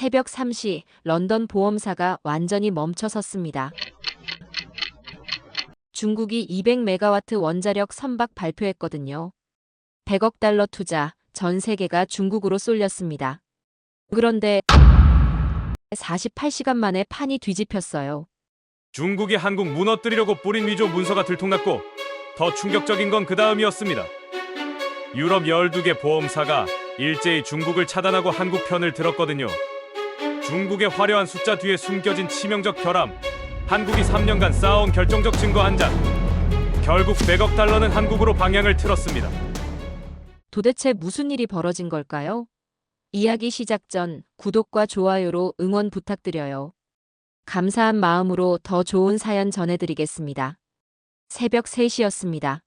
새벽 3시 런던 보험사가 완전히 멈춰섰습니다. 중국이 200메가와트 원자력 선박 발표했거든요. 100억 달러 투자, 전 세계가 중국으로 쏠렸습니다. 그런데 48시간 만에 판이 뒤집혔어요. 중국이 한국 무너뜨리려고 뿌린 위조 문서가 들통났고 더 충격적인 건 그 다음이었습니다. 유럽 12개 보험사가 일제히 중국을 차단하고 한국 편을 들었거든요. 중국의 화려한 숫자 뒤에 숨겨진 치명적 결함, 한국이 3년간 쌓아온 결정적 증거 한 장. 결국 100억 달러는 한국으로 방향을 틀었습니다. 도대체 무슨 일이 벌어진 걸까요? 이야기 시작 전 구독과 좋아요로 응원 부탁드려요. 감사한 마음으로 더 좋은 사연 전해드리겠습니다. 새벽 3시였습니다.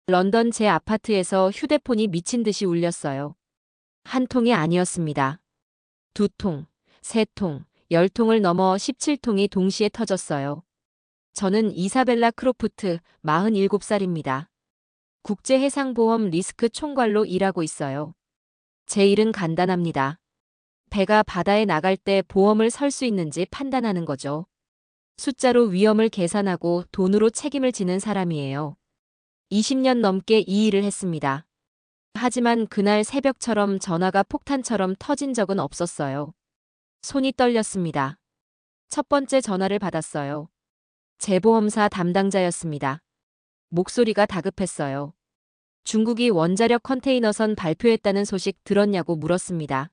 런던 제 아파트에서 휴대폰이 미친 듯이 울렸어요. 한 통이 아니었습니다. 2통, 3통, 10통을 넘어 17통이 동시에 터졌어요. 저는 이사벨라 크로프트, 47살입니다. 국제해상보험 리스크 총괄로 일하고 있어요. 제 일은 간단합니다. 배가 바다에 나갈 때 보험을 설 수 있는지 판단하는 거죠. 숫자로 위험을 계산하고 돈으로 책임을 지는 사람이에요. 20년 넘게 이 일을 했습니다. 하지만 그날 새벽처럼 전화가 폭탄처럼 터진 적은 없었어요. 손이 떨렸습니다. 첫 번째 전화를 받았어요. 재보험사 담당자였습니다. 목소리가 다급했어요. 중국이 원자력 컨테이너선 발표했다는 소식 들었냐고 물었습니다.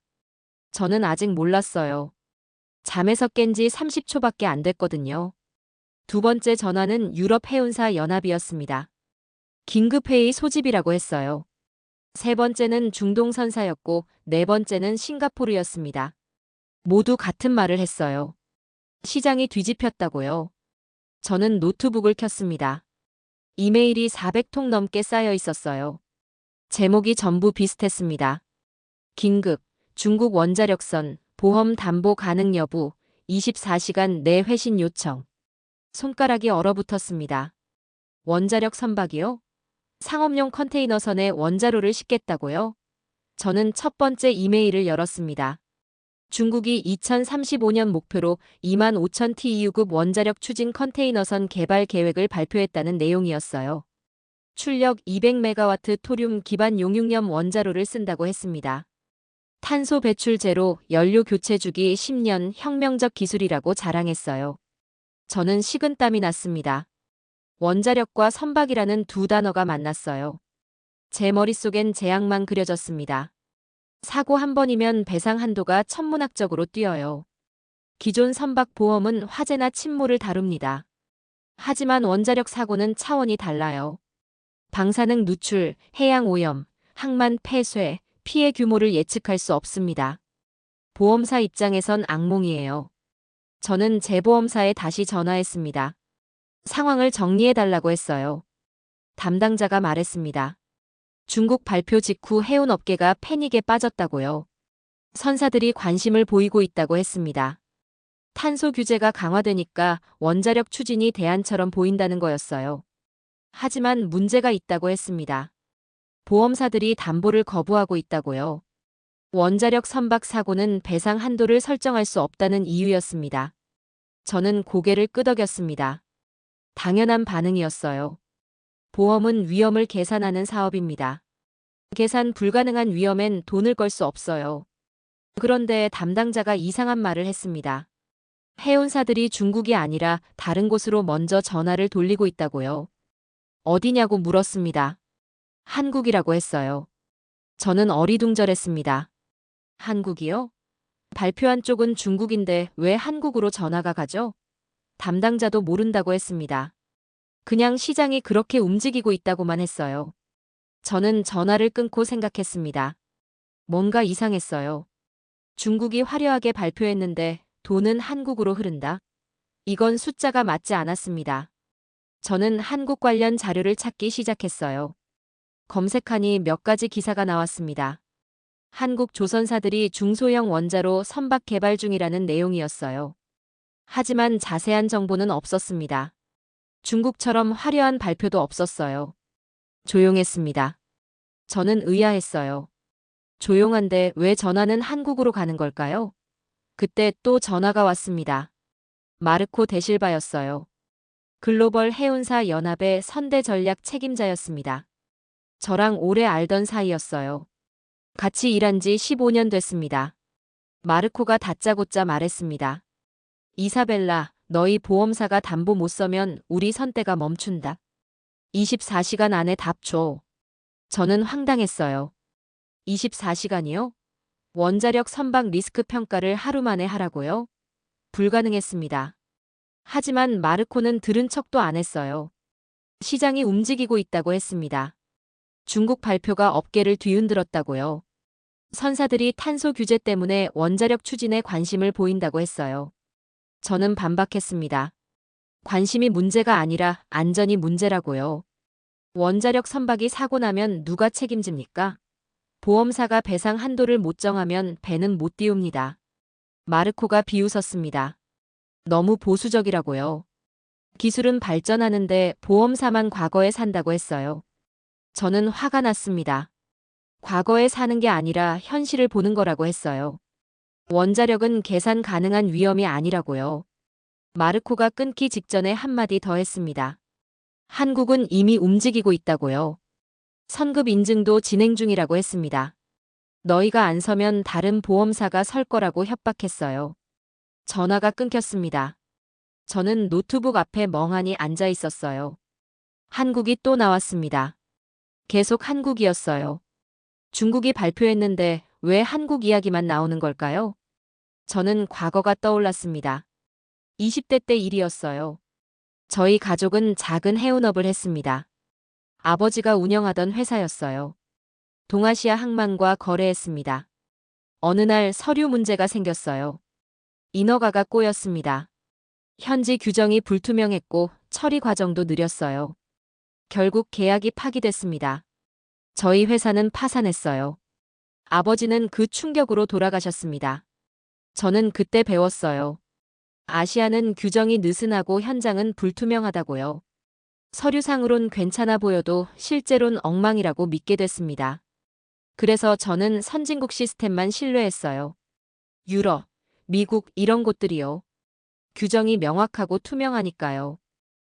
저는 아직 몰랐어요. 잠에서 깬 지 30초밖에 안 됐거든요. 두 번째 전화는 유럽 해운사 연합이었습니다. 긴급회의 소집이라고 했어요. 세 번째는 중동선사였고 네 번째는 싱가포르였습니다. 모두 같은 말을 했어요. 시장이 뒤집혔다고요. 저는 노트북을 켰습니다. 이메일이 400통 넘게 쌓여 있었어요. 제목이 전부 비슷했습니다. 긴급, 중국 원자력선, 보험 담보 가능 여부, 24시간 내 회신 요청. 손가락이 얼어붙었습니다. 원자력 선박이요? 상업용 컨테이너선에 원자로를 싣겠다고요? 저는 첫 번째 이메일을 열었습니다. 중국이 2035년 목표로 25,000 TEU급 원자력 추진 컨테이너선 개발 계획을 발표했다는 내용이었어요. 출력 200메가와트 토륨 기반 용융염 원자로를 쓴다고 했습니다. 탄소 배출 제로, 연료 교체 주기 10년 혁명적 기술이라고 자랑했어요. 저는 식은땀이 났습니다. 원자력과 선박이라는 두 단어가 만났어요. 제 머릿속엔 재앙만 그려졌습니다. 사고 한 번이면 배상 한도가 천문학적으로 뛰어요. 기존 선박 보험은 화재나 침몰을 다룹니다. 하지만 원자력 사고는 차원이 달라요. 방사능 누출, 해양 오염, 항만 폐쇄, 피해 규모를 예측할 수 없습니다. 보험사 입장에선 악몽이에요. 저는 재보험사에 다시 전화했습니다. 상황을 정리해달라고 했어요. 담당자가 말했습니다. 중국 발표 직후 해운업계가 패닉에 빠졌다고요. 선사들이 관심을 보이고 있다고 했습니다. 탄소 규제가 강화되니까 원자력 추진이 대안처럼 보인다는 거였어요. 하지만 문제가 있다고 했습니다. 보험사들이 담보를 거부하고 있다고요. 원자력 선박 사고는 배상 한도를 설정할 수 없다는 이유였습니다. 저는 고개를 끄덕였습니다. 당연한 반응이었어요. 보험은 위험을 계산하는 사업입니다. 계산 불가능한 위험엔 돈을 걸 수 없어요. 그런데 담당자가 이상한 말을 했습니다. 해운사들이 중국이 아니라 다른 곳으로 먼저 전화를 돌리고 있다고요. 어디냐고 물었습니다. 한국이라고 했어요. 저는 어리둥절했습니다. 한국이요? 발표한 쪽은 중국인데 왜 한국으로 전화가 가죠? 담당자도 모른다고 했습니다. 그냥 시장이 그렇게 움직이고 있다고만 했어요. 저는 전화를 끊고 생각했습니다. 뭔가 이상했어요. 중국이 화려하게 발표했는데 돈은 한국으로 흐른다? 이건 숫자가 맞지 않았습니다. 저는 한국 관련 자료를 찾기 시작했어요. 검색하니 몇 가지 기사가 나왔습니다. 한국 조선사들이 중소형 원자로 선박 개발 중이라는 내용이었어요. 하지만 자세한 정보는 없었습니다. 중국처럼 화려한 발표도 없었어요. 조용했습니다. 저는 의아했어요. 조용한데 왜 전화는 한국으로 가는 걸까요? 그때 또 전화가 왔습니다. 마르코 데실바였어요. 글로벌 해운사 연합의 선대 전략 책임자였습니다. 저랑 오래 알던 사이였어요. 같이 일한 지 15년 됐습니다. 마르코가 다짜고짜 말했습니다. 이사벨라, 너희 보험사가 담보 못 서면 우리 선대가 멈춘다. 24시간 안에 답 줘. 저는 황당했어요. 24시간이요? 원자력 선박 리스크 평가를 하루 만에 하라고요? 불가능했습니다. 하지만 마르코는 들은 척도 안 했어요. 시장이 움직이고 있다고 했습니다. 중국 발표가 업계를 뒤흔들었다고요. 선사들이 탄소 규제 때문에 원자력 추진에 관심을 보인다고 했어요. 저는 반박했습니다. 관심이 문제가 아니라 안전이 문제라고요. 원자력 선박이 사고 나면 누가 책임집니까? 보험사가 배상 한도를 못 정하면 배는 못 띄웁니다. 마르코가 비웃었습니다. 너무 보수적이라고요. 기술은 발전하는데 보험사만 과거에 산다고 했어요. 저는 화가 났습니다. 과거에 사는 게 아니라 현실을 보는 거라고 했어요. 원자력은 계산 가능한 위험이 아니라고요. 마르코가 끊기 직전에 한마디 더 했습니다. 한국은 이미 움직이고 있다고요. 선급 인증도 진행 중이라고 했습니다. 너희가 안 서면 다른 보험사가 설 거라고 협박했어요. 전화가 끊겼습니다. 저는 노트북 앞에 멍하니 앉아 있었어요. 한국이 또 나왔습니다. 계속 한국이었어요. 중국이 발표했는데 왜 한국 이야기만 나오는 걸까요? 저는 과거가 떠올랐습니다. 20대 때 일이었어요. 저희 가족은 작은 해운업을 했습니다. 아버지가 운영하던 회사였어요. 동아시아 항만과 거래했습니다. 어느 날 서류 문제가 생겼어요. 인허가가 꼬였습니다. 현지 규정이 불투명했고 처리 과정도 느렸어요. 결국 계약이 파기됐습니다. 저희 회사는 파산했어요. 아버지는 그 충격으로 돌아가셨습니다. 저는 그때 배웠어요. 아시아는 규정이 느슨하고 현장은 불투명하다고요. 서류상으론 괜찮아 보여도 실제론 엉망이라고 믿게 됐습니다. 그래서 저는 선진국 시스템만 신뢰했어요. 유럽, 미국 이런 곳들이요. 규정이 명확하고 투명하니까요.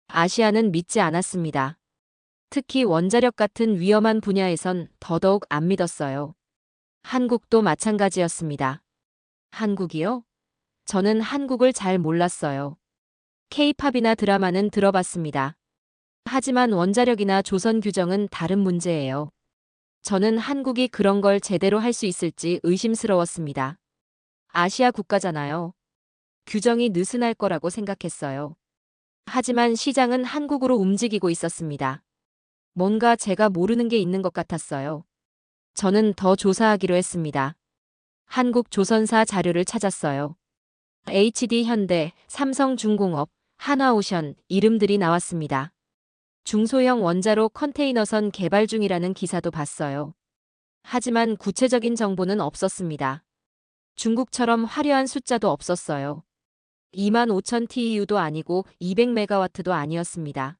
아시아는 믿지 않았습니다. 특히 원자력 같은 위험한 분야에선 더더욱 안 믿었어요. 한국도 마찬가지였습니다. 한국이요? 저는 한국을 잘 몰랐어요. K-팝이나 드라마는 들어봤습니다. 하지만 원자력이나 조선 규정은 다른 문제예요. 저는 한국이 그런 걸 제대로 할 수 있을지 의심스러웠습니다. 아시아 국가잖아요. 규정이 느슨할 거라고 생각했어요. 하지만 시장은 한국으로 움직이고 있었습니다. 뭔가 제가 모르는 게 있는 것 같았어요. 저는 더 조사하기로 했습니다. 한국 조선사 자료를 찾았어요. HD 현대, 삼성중공업, 한화오션 이름들이 나왔습니다. 중소형 원자로 컨테이너선 개발 중이라는 기사도 봤어요. 하지만 구체적인 정보는 없었습니다. 중국처럼 화려한 숫자도 없었어요. 25,000 TEU도 아니고 200메가와트도 아니었습니다.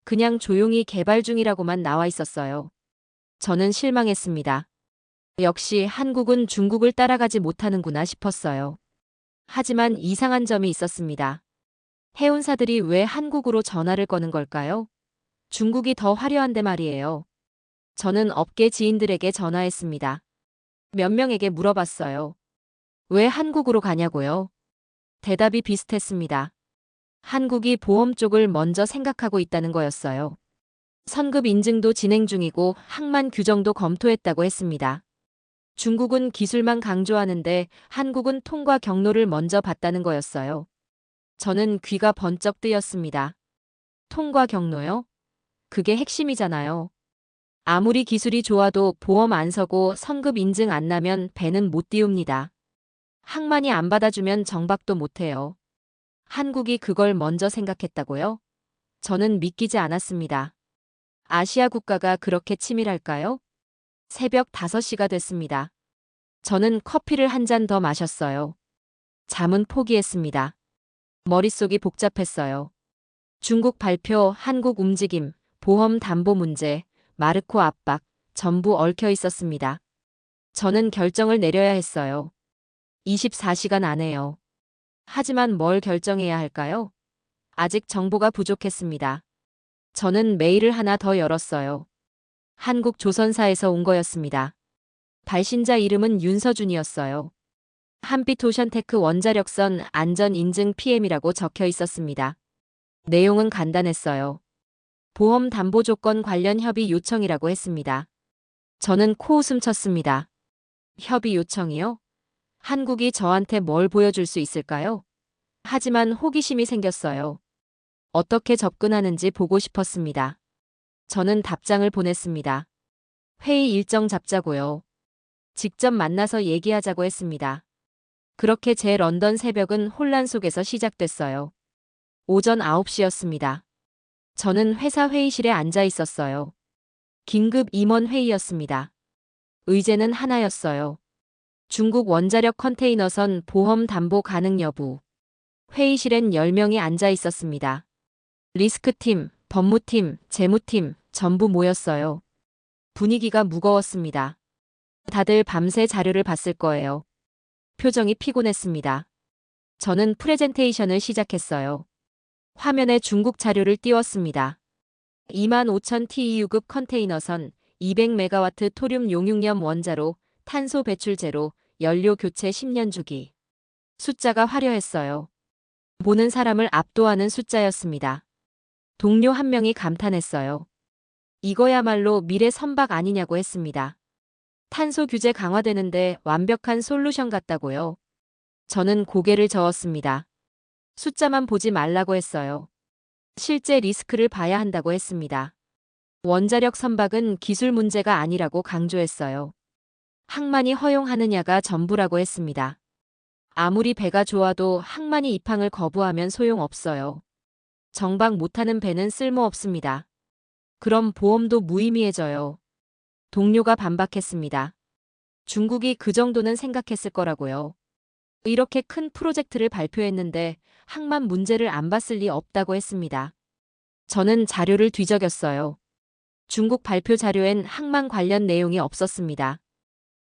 그냥 조용히 개발 중이라고만 나와 있었어요. 저는 실망했습니다. 역시 한국은 중국을 따라가지 못하는구나 싶었어요. 하지만 이상한 점이 있었습니다. 해운사들이 왜 한국으로 전화를 거는 걸까요? 중국이 더 화려한데 말이에요. 저는 업계 지인들에게 전화했습니다. 몇 명에게 물어봤어요. 왜 한국으로 가냐고요? 대답이 비슷했습니다. 한국이 보험 쪽을 먼저 생각하고 있다는 거였어요. 선급 인증도 진행 중이고 항만 규정도 검토했다고 했습니다. 중국은 기술만 강조하는데 한국은 통과 경로를 먼저 봤다는 거였어요. 저는 귀가 번쩍 뜨였습니다. 통과 경로요? 그게 핵심이잖아요. 아무리 기술이 좋아도 보험 안 서고 선급 인증 안 나면 배는 못 띄웁니다. 항만이 안 받아주면 정박도 못해요. 한국이 그걸 먼저 생각했다고요? 저는 믿기지 않았습니다. 아시아 국가가 그렇게 치밀할까요? 새벽 5시가 됐습니다. 저는 커피를 한 잔 더 마셨어요. 잠은 포기했습니다. 머릿속이 복잡했어요. 중국 발표, 한국 움직임, 보험 담보 문제, 마르코 압박, 전부 얽혀 있었습니다. 저는 결정을 내려야 했어요. 24시간 안에요. 하지만 뭘 결정해야 할까요? 아직 정보가 부족했습니다. 저는 메일을 하나 더 열었어요. 한국 조선사에서 온 거였습니다. 발신자 이름은 윤서준이었어요. 한빛오션테크 원자력선 안전 인증 PM이라고 적혀 있었습니다. 내용은 간단했어요. 보험 담보 조건 관련 협의 요청이라고 했습니다. 저는 코웃음 쳤습니다. 협의 요청이요? 한국이 저한테 뭘 보여줄 수 있을까요? 하지만 호기심이 생겼어요. 어떻게 접근하는지 보고 싶었습니다. 저는 답장을 보냈습니다. 회의 일정 잡자고요. 직접 만나서 얘기하자고 했습니다. 그렇게 제 런던 새벽은 혼란 속에서 시작됐어요. 오전 9시였습니다. 저는 회사 회의실에 앉아 있었어요. 긴급 임원 회의였습니다. 의제는 하나였어요. 중국 원자력 컨테이너선 보험 담보 가능 여부. 회의실엔 10명이 앉아 있었습니다. 리스크팀, 법무팀, 재무팀 전부 모였어요. 분위기가 무거웠습니다. 다들 밤새 자료를 봤을 거예요. 표정이 피곤했습니다. 저는 프레젠테이션을 시작했어요. 화면에 중국 자료를 띄웠습니다. 25,000 TEU급 컨테이너선 200메가와트 토륨 용융염 원자로 탄소 배출 제로 연료 교체 10년 주기. 숫자가 화려했어요. 보는 사람을 압도하는 숫자였습니다. 동료 한 명이 감탄했어요. 이거야말로 미래 선박 아니냐고 했습니다. 탄소 규제 강화되는데 완벽한 솔루션 같다고요. 저는 고개를 저었습니다. 숫자만 보지 말라고 했어요. 실제 리스크를 봐야 한다고 했습니다. 원자력 선박은 기술 문제가 아니라고 강조했어요. 항만이 허용하느냐가 전부라고 했습니다. 아무리 배가 좋아도 항만이 입항을 거부하면 소용없어요. 정박 못하는 배는 쓸모없습니다. 그럼 보험도 무의미해져요. 동료가 반박했습니다. 중국이 그 정도는 생각했을 거라고요. 이렇게 큰 프로젝트를 발표했는데 항만 문제를 안 봤을 리 없다고 했습니다. 저는 자료를 뒤적였어요. 중국 발표 자료엔 항만 관련 내용이 없었습니다.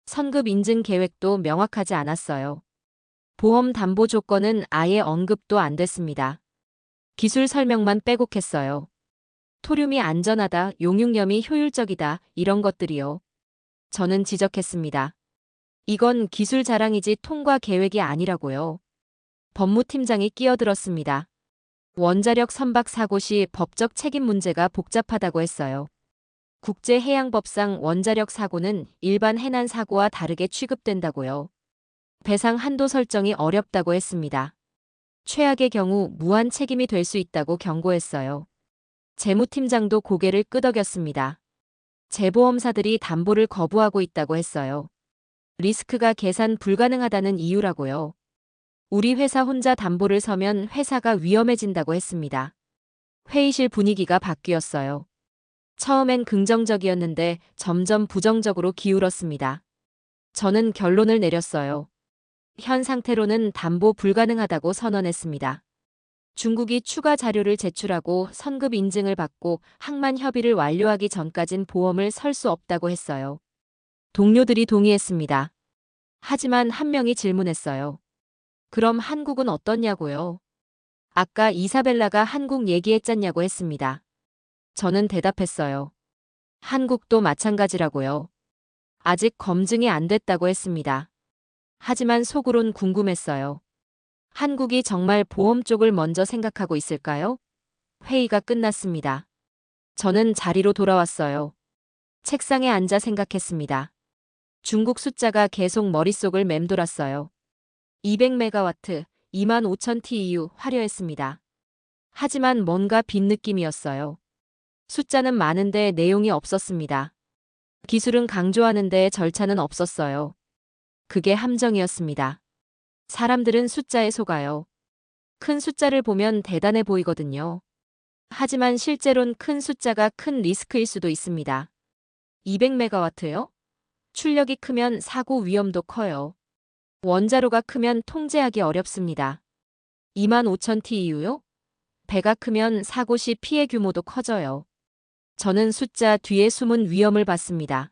선급 인증 계획도 명확하지 않았어요. 보험 담보 조건은 아예 언급도 안 됐습니다. 기술 설명만 빼곡했어요. 토륨이 안전하다, 용융염이 효율적이다, 이런 것들이요. 저는 지적했습니다. 이건 기술 자랑이지 통과 계획이 아니라고요. 법무팀장이 끼어들었습니다. 원자력 선박 사고 시 법적 책임 문제가 복잡하다고 했어요. 국제해양법상 원자력 사고는 일반 해난 사고와 다르게 취급된다고요. 배상 한도 설정이 어렵다고 했습니다. 최악의 경우 무한 책임이 될 수 있다고 경고했어요. 재무팀장도 고개를 끄덕였습니다. 재보험사들이 담보를 거부하고 있다고 했어요. 리스크가 계산 불가능하다는 이유라고요. 우리 회사 혼자 담보를 서면 회사가 위험해진다고 했습니다. 회의실 분위기가 바뀌었어요. 처음엔 긍정적이었는데 점점 부정적으로 기울었습니다. 저는 결론을 내렸어요. 현 상태로는 담보 불가능하다고 선언했습니다. 중국이 추가 자료를 제출하고 선급 인증을 받고 항만 협의를 완료하기 전까진 보험을 설 수 없다고 했어요. 동료들이 동의했습니다. 하지만 한 명이 질문했어요. 그럼 한국은 어떠냐고요? 아까 이사벨라가 한국 얘기했잖냐고 했습니다. 저는 대답했어요. 한국도 마찬가지라고요. 아직 검증이 안 됐다고 했습니다. 하지만 속으론 궁금했어요. 한국이 정말 보험 쪽을 먼저 생각하고 있을까요? 회의가 끝났습니다. 저는 자리로 돌아왔어요. 책상에 앉아 생각했습니다. 중국 숫자가 계속 머릿속을 맴돌았어요. 200메가와트, 25,000 TEU 화려했습니다. 하지만 뭔가 빈 느낌이었어요. 숫자는 많은데 내용이 없었습니다. 기술은 강조하는데 절차는 없었어요. 그게 함정이었습니다. 사람들은 숫자에 속아요. 큰 숫자를 보면 대단해 보이거든요. 하지만 실제론 큰 숫자가 큰 리스크일 수도 있습니다. 200메가와트요? 출력이 크면 사고 위험도 커요. 원자로가 크면 통제하기 어렵습니다. 25,000 TEU요? 배가 크면 사고 시 피해 규모도 커져요. 저는 숫자 뒤에 숨은 위험을 봤습니다.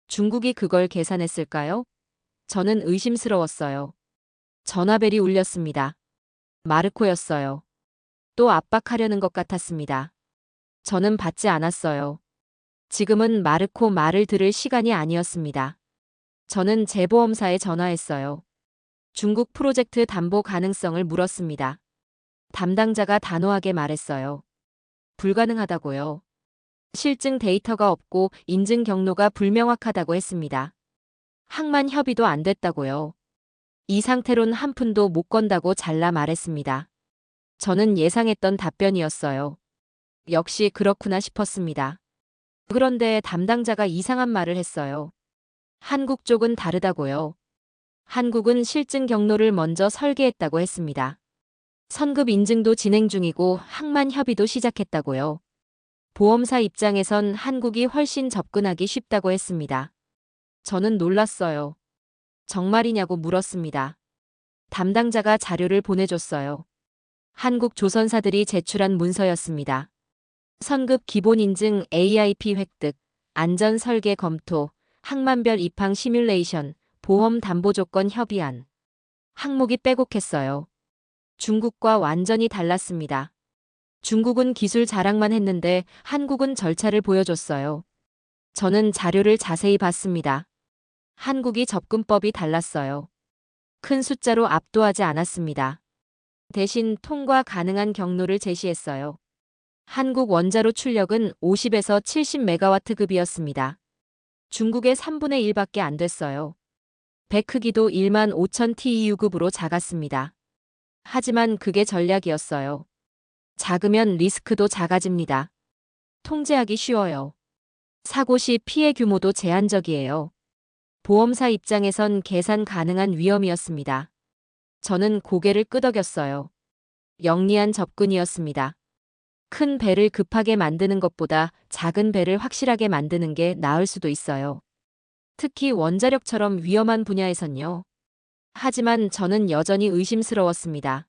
중국이 그걸 계산했을까요? 저는 의심스러웠어요. 전화벨이 울렸습니다. 마르코였어요. 또 압박하려는 것 같았습니다. 저는 받지 않았어요. 지금은 마르코 말을 들을 시간이 아니었습니다. 저는 제 보험사에 전화했어요. 중국 프로젝트 담보 가능성을 물었습니다. 담당자가 단호하게 말했어요. 불가능하다고요. 실증 데이터가 없고 인증 경로가 불명확하다고 했습니다. 항만 협의도 안 됐다고요. 이 상태론 한 푼도 못 건다고 잘라 말했습니다. 저는 예상했던 답변이었어요. 역시 그렇구나 싶었습니다. 그런데 담당자가 이상한 말을 했어요. 한국 쪽은 다르다고요. 한국은 실증 경로를 먼저 설계했다고 했습니다. 선급 인증도 진행 중이고 항만 협의도 시작했다고요. 보험사 입장에선 한국이 훨씬 접근하기 쉽다고 했습니다. 저는 놀랐어요. 정말이냐고 물었습니다. 담당자가 자료를 보내줬어요. 한국 조선사들이 제출한 문서였습니다. 선급 기본 인증 AIP 획득, 안전 설계 검토, 항만별 입항 시뮬레이션, 보험 담보 조건 협의안. 항목이 빼곡했어요. 중국과 완전히 달랐습니다. 중국은 기술 자랑만 했는데 한국은 절차를 보여줬어요. 저는 자료를 자세히 봤습니다. 한국이 접근법이 달랐어요. 큰 숫자로 압도하지 않았습니다. 대신 통과 가능한 경로를 제시했어요. 한국 원자로 출력은 50에서 70메가와트급이었습니다. 중국의 3분의 1밖에 안 됐어요. 배 크기도 1만 5천 TEU급으로 작았습니다. 하지만 그게 전략이었어요. 작으면 리스크도 작아집니다. 통제하기 쉬워요. 사고 시 피해 규모도 제한적이에요. 보험사 입장에선 계산 가능한 위험이었습니다. 저는 고개를 끄덕였어요. 영리한 접근이었습니다. 큰 배를 급하게 만드는 것보다 작은 배를 확실하게 만드는 게 나을 수도 있어요. 특히 원자력처럼 위험한 분야에선요. 하지만 저는 여전히 의심스러웠습니다.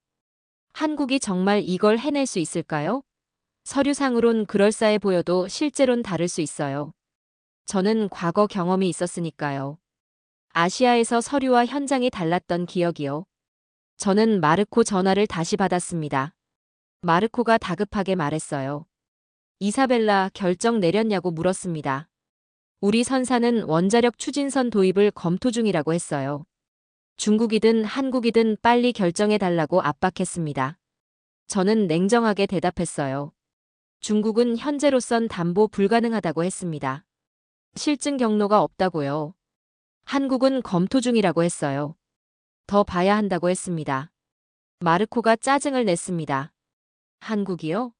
한국이 정말 이걸 해낼 수 있을까요? 서류상으론 그럴싸해 보여도 실제론 다를 수 있어요. 저는 과거 경험이 있었으니까요. 아시아에서 서류와 현장이 달랐던 기억이요. 저는 마르코 전화를 다시 받았습니다. 마르코가 다급하게 말했어요. 이사벨라 결정 내렸냐고 물었습니다. 우리 선사는 원자력 추진선 도입을 검토 중이라고 했어요. 중국이든 한국이든 빨리 결정해달라고 압박했습니다. 저는 냉정하게 대답했어요. 중국은 현재로선 담보 불가능하다고 했습니다. 실증 경로가 없다고요. 한국은 검토 중이라고 했어요. 더 봐야 한다고 했습니다. 마르코가 짜증을 냈습니다. 한국이요?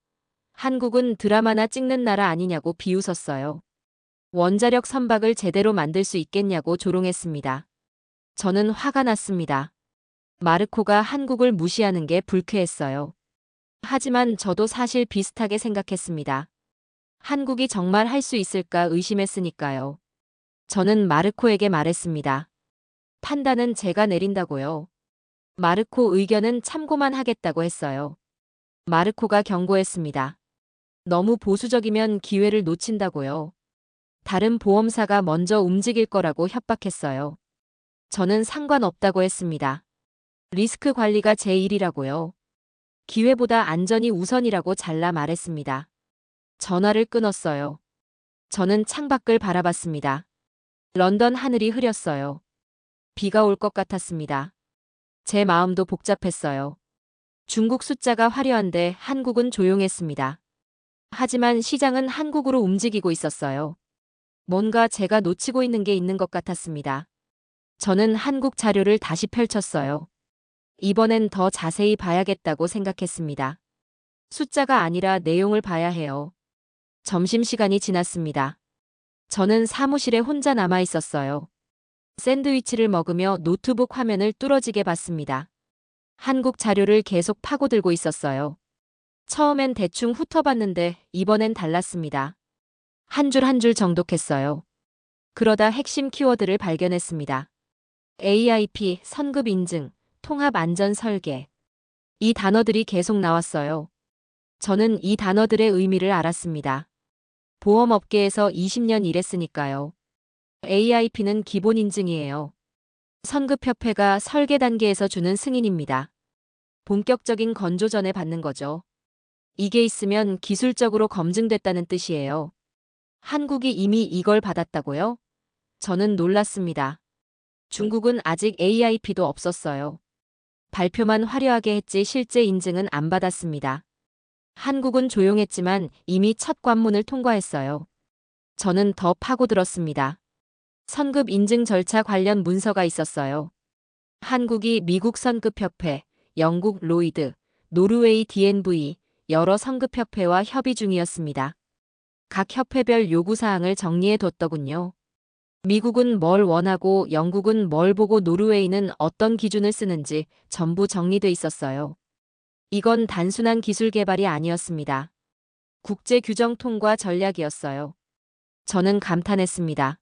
한국은 드라마나 찍는 나라 아니냐고 비웃었어요. 원자력 선박을 제대로 만들 수 있겠냐고 조롱했습니다. 저는 화가 났습니다. 마르코가 한국을 무시하는 게 불쾌했어요. 하지만 저도 사실 비슷하게 생각했습니다. 한국이 정말 할 수 있을까 의심했으니까요. 저는 마르코에게 말했습니다. 판단은 제가 내린다고요. 마르코 의견은 참고만 하겠다고 했어요. 마르코가 경고했습니다. 너무 보수적이면 기회를 놓친다고요. 다른 보험사가 먼저 움직일 거라고 협박했어요. 저는 상관없다고 했습니다. 리스크 관리가 제 일이라고요. 기회보다 안전이 우선이라고 잘라 말했습니다. 전화를 끊었어요. 저는 창밖을 바라봤습니다. 런던 하늘이 흐렸어요. 비가 올 것 같았습니다. 제 마음도 복잡했어요. 중국 숫자가 화려한데 한국은 조용했습니다. 하지만 시장은 한국으로 움직이고 있었어요. 뭔가 제가 놓치고 있는 게 있는 것 같았습니다. 저는 한국 자료를 다시 펼쳤어요. 이번엔 더 자세히 봐야겠다고 생각했습니다. 숫자가 아니라 내용을 봐야 해요. 점심시간이 지났습니다. 저는 사무실에 혼자 남아 있었어요. 샌드위치를 먹으며 노트북 화면을 뚫어지게 봤습니다. 한국 자료를 계속 파고들고 있었어요. 처음엔 대충 훑어봤는데 이번엔 달랐습니다. 한 줄 한 줄 정독했어요. 그러다 핵심 키워드를 발견했습니다. AIP, 선급 인증, 통합 안전 설계. 이 단어들이 계속 나왔어요. 저는 이 단어들의 의미를 알았습니다. 보험업계에서 20년 일했으니까요. AIP는 기본 인증이에요. 선급협회가 설계 단계에서 주는 승인입니다. 본격적인 건조 전에 받는 거죠. 이게 있으면 기술적으로 검증됐다는 뜻이에요. 한국이 이미 이걸 받았다고요? 저는 놀랐습니다. 중국은 아직 AIP도 없었어요. 발표만 화려하게 했지 실제 인증은 안 받았습니다. 한국은 조용했지만 이미 첫 관문을 통과했어요. 저는 더 파고들었습니다. 선급 인증 절차 관련 문서가 있었어요. 한국이 미국 선급협회, 영국 로이드, 노르웨이 DNV, 여러 선급협회와 협의 중이었습니다. 각 협회별 요구사항을 정리해뒀더군요. 미국은 뭘 원하고 영국은 뭘 보고 노르웨이는 어떤 기준을 쓰는지 전부 정리돼 있었어요. 이건 단순한 기술 개발이 아니었습니다. 국제 규정 통과 전략이었어요. 저는 감탄했습니다.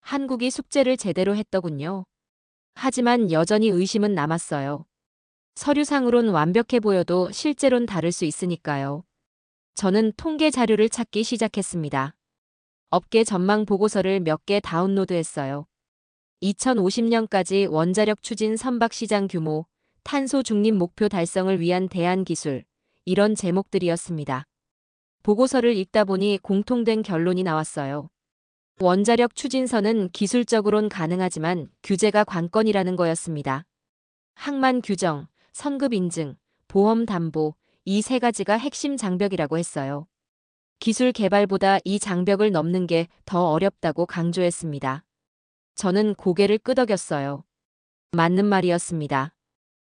한국이 숙제를 제대로 했더군요. 하지만 여전히 의심은 남았어요. 서류상으론 완벽해 보여도 실제론 다를 수 있으니까요. 저는 통계 자료를 찾기 시작했습니다. 업계 전망 보고서를 몇 개 다운로드했어요. 2050년까지 원자력 추진 선박 시장 규모, 탄소 중립 목표 달성을 위한 대안 기술, 이런 제목들이었습니다. 보고서를 읽다 보니 공통된 결론이 나왔어요. 원자력 추진선은 기술적으론 가능하지만 규제가 관건이라는 거였습니다. 항만 규정, 선급 인증, 보험 담보, 이 세 가지가 핵심 장벽이라고 했어요. 기술 개발보다 이 장벽을 넘는 게 더 어렵다고 강조했습니다. 저는 고개를 끄덕였어요. 맞는 말이었습니다.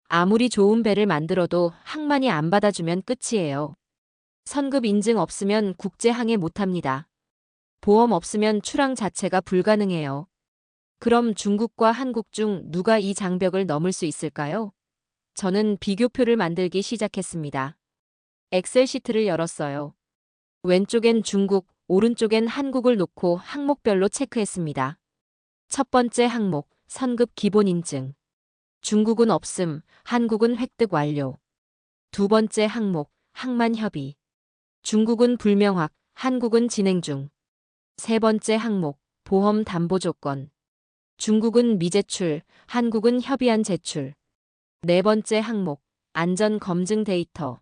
아무리 좋은 배를 만들어도 항만이 안 받아주면 끝이에요. 선급 인증 없으면 국제 항해 못합니다. 보험 없으면 출항 자체가 불가능해요. 그럼 중국과 한국 중 누가 이 장벽을 넘을 수 있을까요? 저는 비교표를 만들기 시작했습니다. 엑셀 시트를 열었어요. 왼쪽엔 중국, 오른쪽엔 한국을 놓고 항목별로 체크했습니다. 첫 번째 항목, 선급 기본 인증. 중국은 없음, 한국은 획득 완료. 두 번째 항목, 항만 협의. 중국은 불명확, 한국은 진행 중. 세 번째 항목, 보험 담보 조건. 중국은 미제출, 한국은 협의안 제출. 네 번째 항목, 안전 검증 데이터.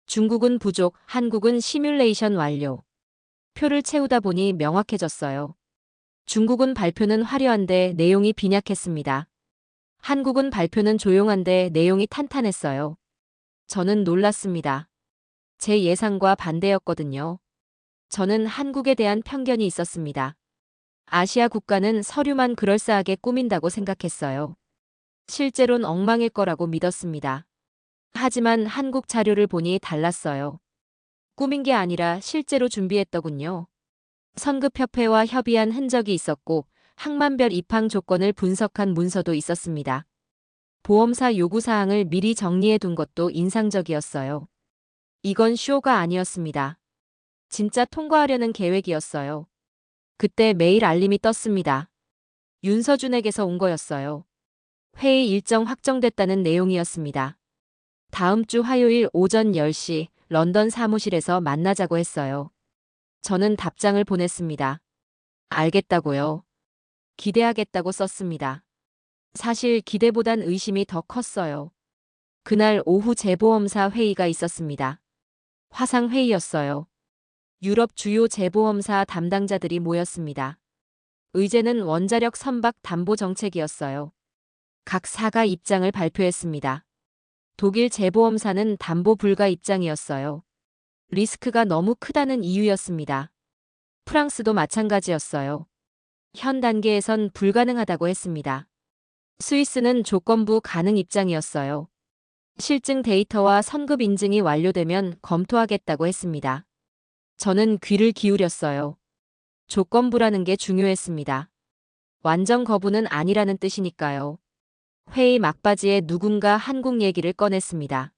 중국은 부족, 한국은 시뮬레이션 완료. 표를 채우다 보니 명확해졌어요. 중국은 발표는 화려한데 내용이 빈약했습니다. 한국은 발표는 조용한데 내용이 탄탄했어요. 저는 놀랐습니다. 제 예상과 반대였거든요. 저는 한국에 대한 편견이 있었습니다. 아시아 국가는 서류만 그럴싸하게 꾸민다고 생각했어요. 실제론 엉망일 거라고 믿었습니다. 하지만 한국 자료를 보니 달랐어요. 꾸민 게 아니라 실제로 준비했더군요. 선급협회와 협의한 흔적이 있었고 항만별 입항 조건을 분석한 문서도 있었습니다. 보험사 요구사항을 미리 정리해 둔 것도 인상적이었어요. 이건 쇼가 아니었습니다. 진짜 통과하려는 계획이었어요. 그때 메일 알림이 떴습니다. 윤서준에게서 온 거였어요. 회의 일정 확정됐다는 내용이었습니다. 다음 주 화요일 오전 10시 런던 사무실에서 만나자고 했어요. 저는 답장을 보냈습니다. 알겠다고요. 기대하겠다고 썼습니다. 사실 기대보단 의심이 더 컸어요. 그날 오후 재보험사 회의가 있었습니다. 화상회의였어요. 유럽 주요 재보험사 담당자들이 모였습니다. 의제는 원자력 선박 담보 정책이었어요. 각 사가 입장을 발표했습니다. 독일 재보험사는 담보 불가 입장이었어요. 리스크가 너무 크다는 이유였습니다. 프랑스도 마찬가지였어요. 현 단계에선 불가능하다고 했습니다. 스위스는 조건부 가능 입장이었어요. 실증 데이터와 선급 인증이 완료되면 검토하겠다고 했습니다. 저는 귀를 기울였어요. 조건부라는 게 중요했습니다. 완전 거부는 아니라는 뜻이니까요. 회의 막바지에 누군가 한국 얘기를 꺼냈습니다.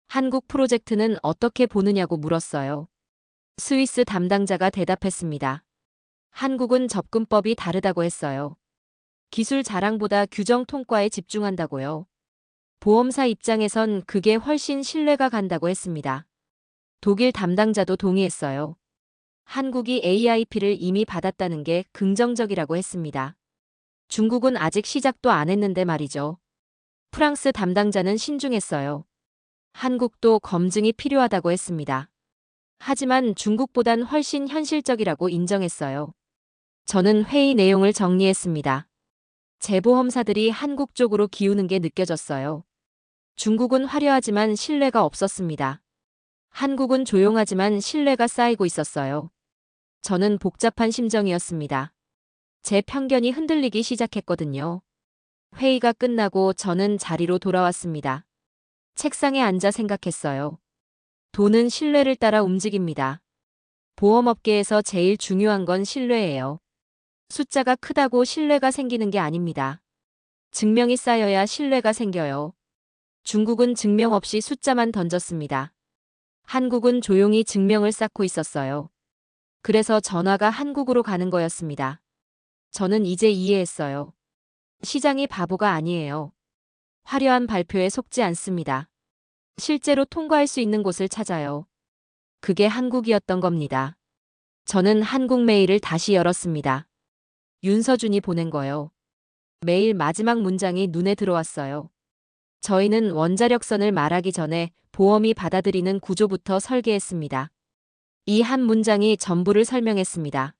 한국 프로젝트는 어떻게 보느냐고 물었어요. 스위스 담당자가 대답했습니다. 한국은 접근법이 다르다고 했어요. 기술 자랑보다 규정 통과에 집중한다고요. 보험사 입장에선 그게 훨씬 신뢰가 간다고 했습니다. 독일 담당자도 동의했어요. 한국이 AIP를 이미 받았다는 게 긍정적이라고 했습니다. 중국은 아직 시작도 안 했는데 말이죠. 프랑스 담당자는 신중했어요. 한국도 검증이 필요하다고 했습니다. 하지만 중국보단 훨씬 현실적이라고 인정했어요. 저는 회의 내용을 정리했습니다. 재보험사들이 한국 쪽으로 기우는 게 느껴졌어요. 중국은 화려하지만 신뢰가 없었습니다. 한국은 조용하지만 신뢰가 쌓이고 있었어요. 저는 복잡한 심정이었습니다. 제 편견이 흔들리기 시작했거든요. 회의가 끝나고 저는 자리로 돌아왔습니다. 책상에 앉아 생각했어요. 돈은 신뢰를 따라 움직입니다. 보험업계에서 제일 중요한 건 신뢰예요. 숫자가 크다고 신뢰가 생기는 게 아닙니다. 증명이 쌓여야 신뢰가 생겨요. 중국은 증명 없이 숫자만 던졌습니다. 한국은 조용히 증명을 쌓고 있었어요. 그래서 전화가 한국으로 가는 거였습니다. 저는 이제 이해했어요. 시장이 바보가 아니에요. 화려한 발표에 속지 않습니다. 실제로 통과할 수 있는 곳을 찾아요. 그게 한국이었던 겁니다. 저는 한국 메일을 다시 열었습니다. 윤서준이 보낸 거요. 메일 마지막 문장이 눈에 들어왔어요. 저희는 원자력선을 말하기 전에 보험이 받아들이는 구조부터 설계했습니다. 이 한 문장이 전부를 설명했습니다.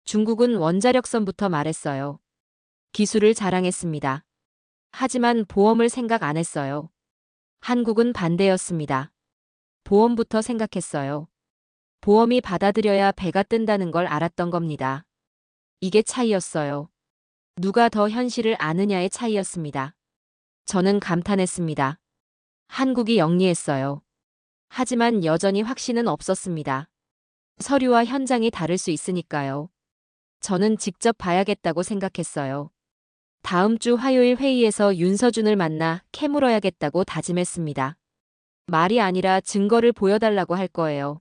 중국은 원자력선부터 말했어요. 기술을 자랑했습니다. 하지만 보험을 생각 안 했어요. 한국은 반대였습니다. 보험부터 생각했어요. 보험이 받아들여야 배가 뜬다는 걸 알았던 겁니다. 이게 차이였어요. 누가 더 현실을 아느냐의 차이였습니다. 저는 감탄했습니다. 한국이 영리했어요. 하지만 여전히 확신은 없었습니다. 서류와 현장이 다를 수 있으니까요. 저는 직접 봐야겠다고 생각했어요. 다음 주 화요일 회의에서 윤서준을 만나 캐물어야겠다고 다짐했습니다. 말이 아니라 증거를 보여달라고 할 거예요.